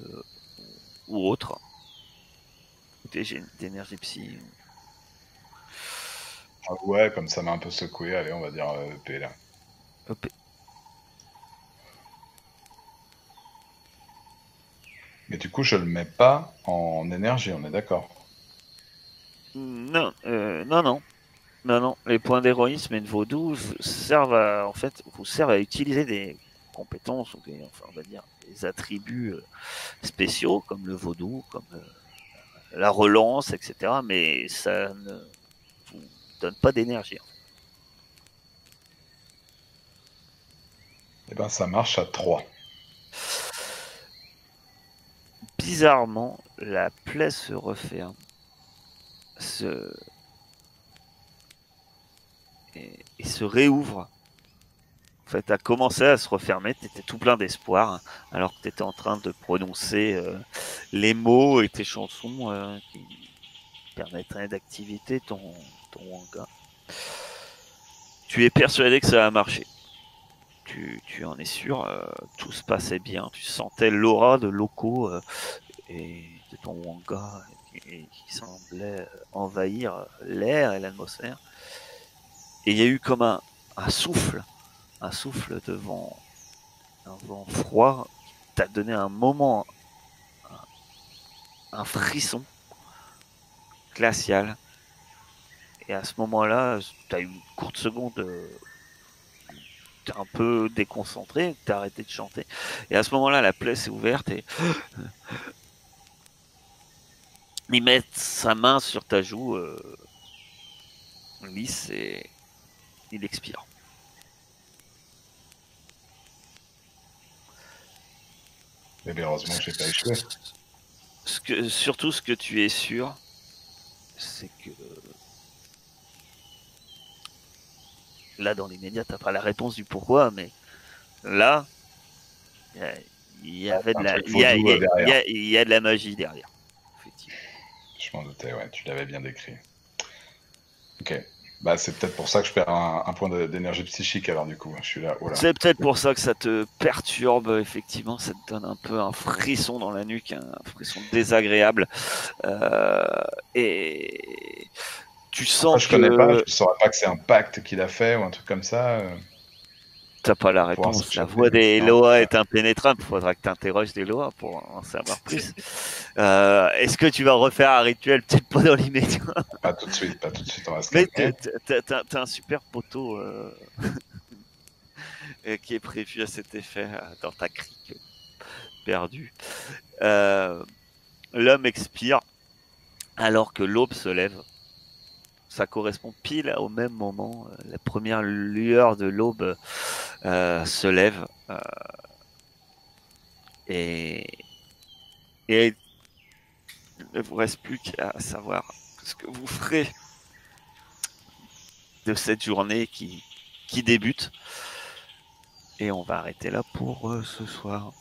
ou autre. D'énergie psy. Ah ouais, comme ça m'a un peu secoué, allez, on va dire EP là. Hop. Mais du coup, je le mets pas en énergie, on est d'accord? Non, non. Les points d'héroïsme et de vaudou servent vous servent à utiliser des compétences ou enfin, on va dire des attributs spéciaux comme le vaudou, comme la relance, etc. Mais ça ne vous donne pas d'énergie. Eh ben, ça marche à 3. Bizarrement, la plaie se referme, et se réouvre. En fait, a commencé à se refermer, tu étais tout plein d'espoir, alors que tu étais en train de prononcer les mots et tes chansons qui permettraient d'activer ton Wanga. Tu es persuadé que ça va marcher. Tu en es sûr, tout se passait bien. Tu sentais l'aura de Loco et de ton Wanga qui semblait envahir l'air et l'atmosphère. Et il y a eu comme un souffle de vent, un vent froid qui t'a donné un moment, un frisson glacial. Et à ce moment-là, tu as eu une courte seconde, t'es un peu déconcentré, t'as arrêté de chanter. Et à ce moment-là, la plaie s'est ouverte et il met sa main sur ta joue lisse et il expire. Mais bien, heureusement que j'ai pas échoué. Surtout ce que tu es sûr, c'est que là, dans l'immédiat, t'as pas la réponse du pourquoi, mais là, il y avait de la, truc vaudou derrière. il y a de la magie derrière. Effectivement. Je m'en doutais, ouais, tu l'avais bien décrit. Ok. Bah, c'est peut-être pour ça que je perds un point d'énergie psychique, alors du coup. Je suis là, oh là. C'est peut-être pour ça que ça te perturbe, effectivement, ça te donne un peu un frisson dans la nuque, un frisson désagréable. Et tu Après, sens je connais pas, je que ne saurais pas que c'est un pacte qu'il a fait ou un truc comme ça. t'as pas la Pour pouvoir réponse. La s'échapper. voix des Non. Loa est impénétrable. Faudra que tu interroges des Loa pour en savoir plus. Est-ce que tu vas refaire un rituel? Peut-être pas dans l'immédiat. Pas tout de suite, pas tout de suite, on va se Mais calmer. t'as un super poteau qui est prévu à cet effet dans ta crique perdue. L'homme expire alors que l'aube se lève. Ça correspond pile au même moment. La première lueur de l'aube se lève. Et il ne vous reste plus qu'à savoir ce que vous ferez de cette journée qui débute. Et on va arrêter là pour ce soir.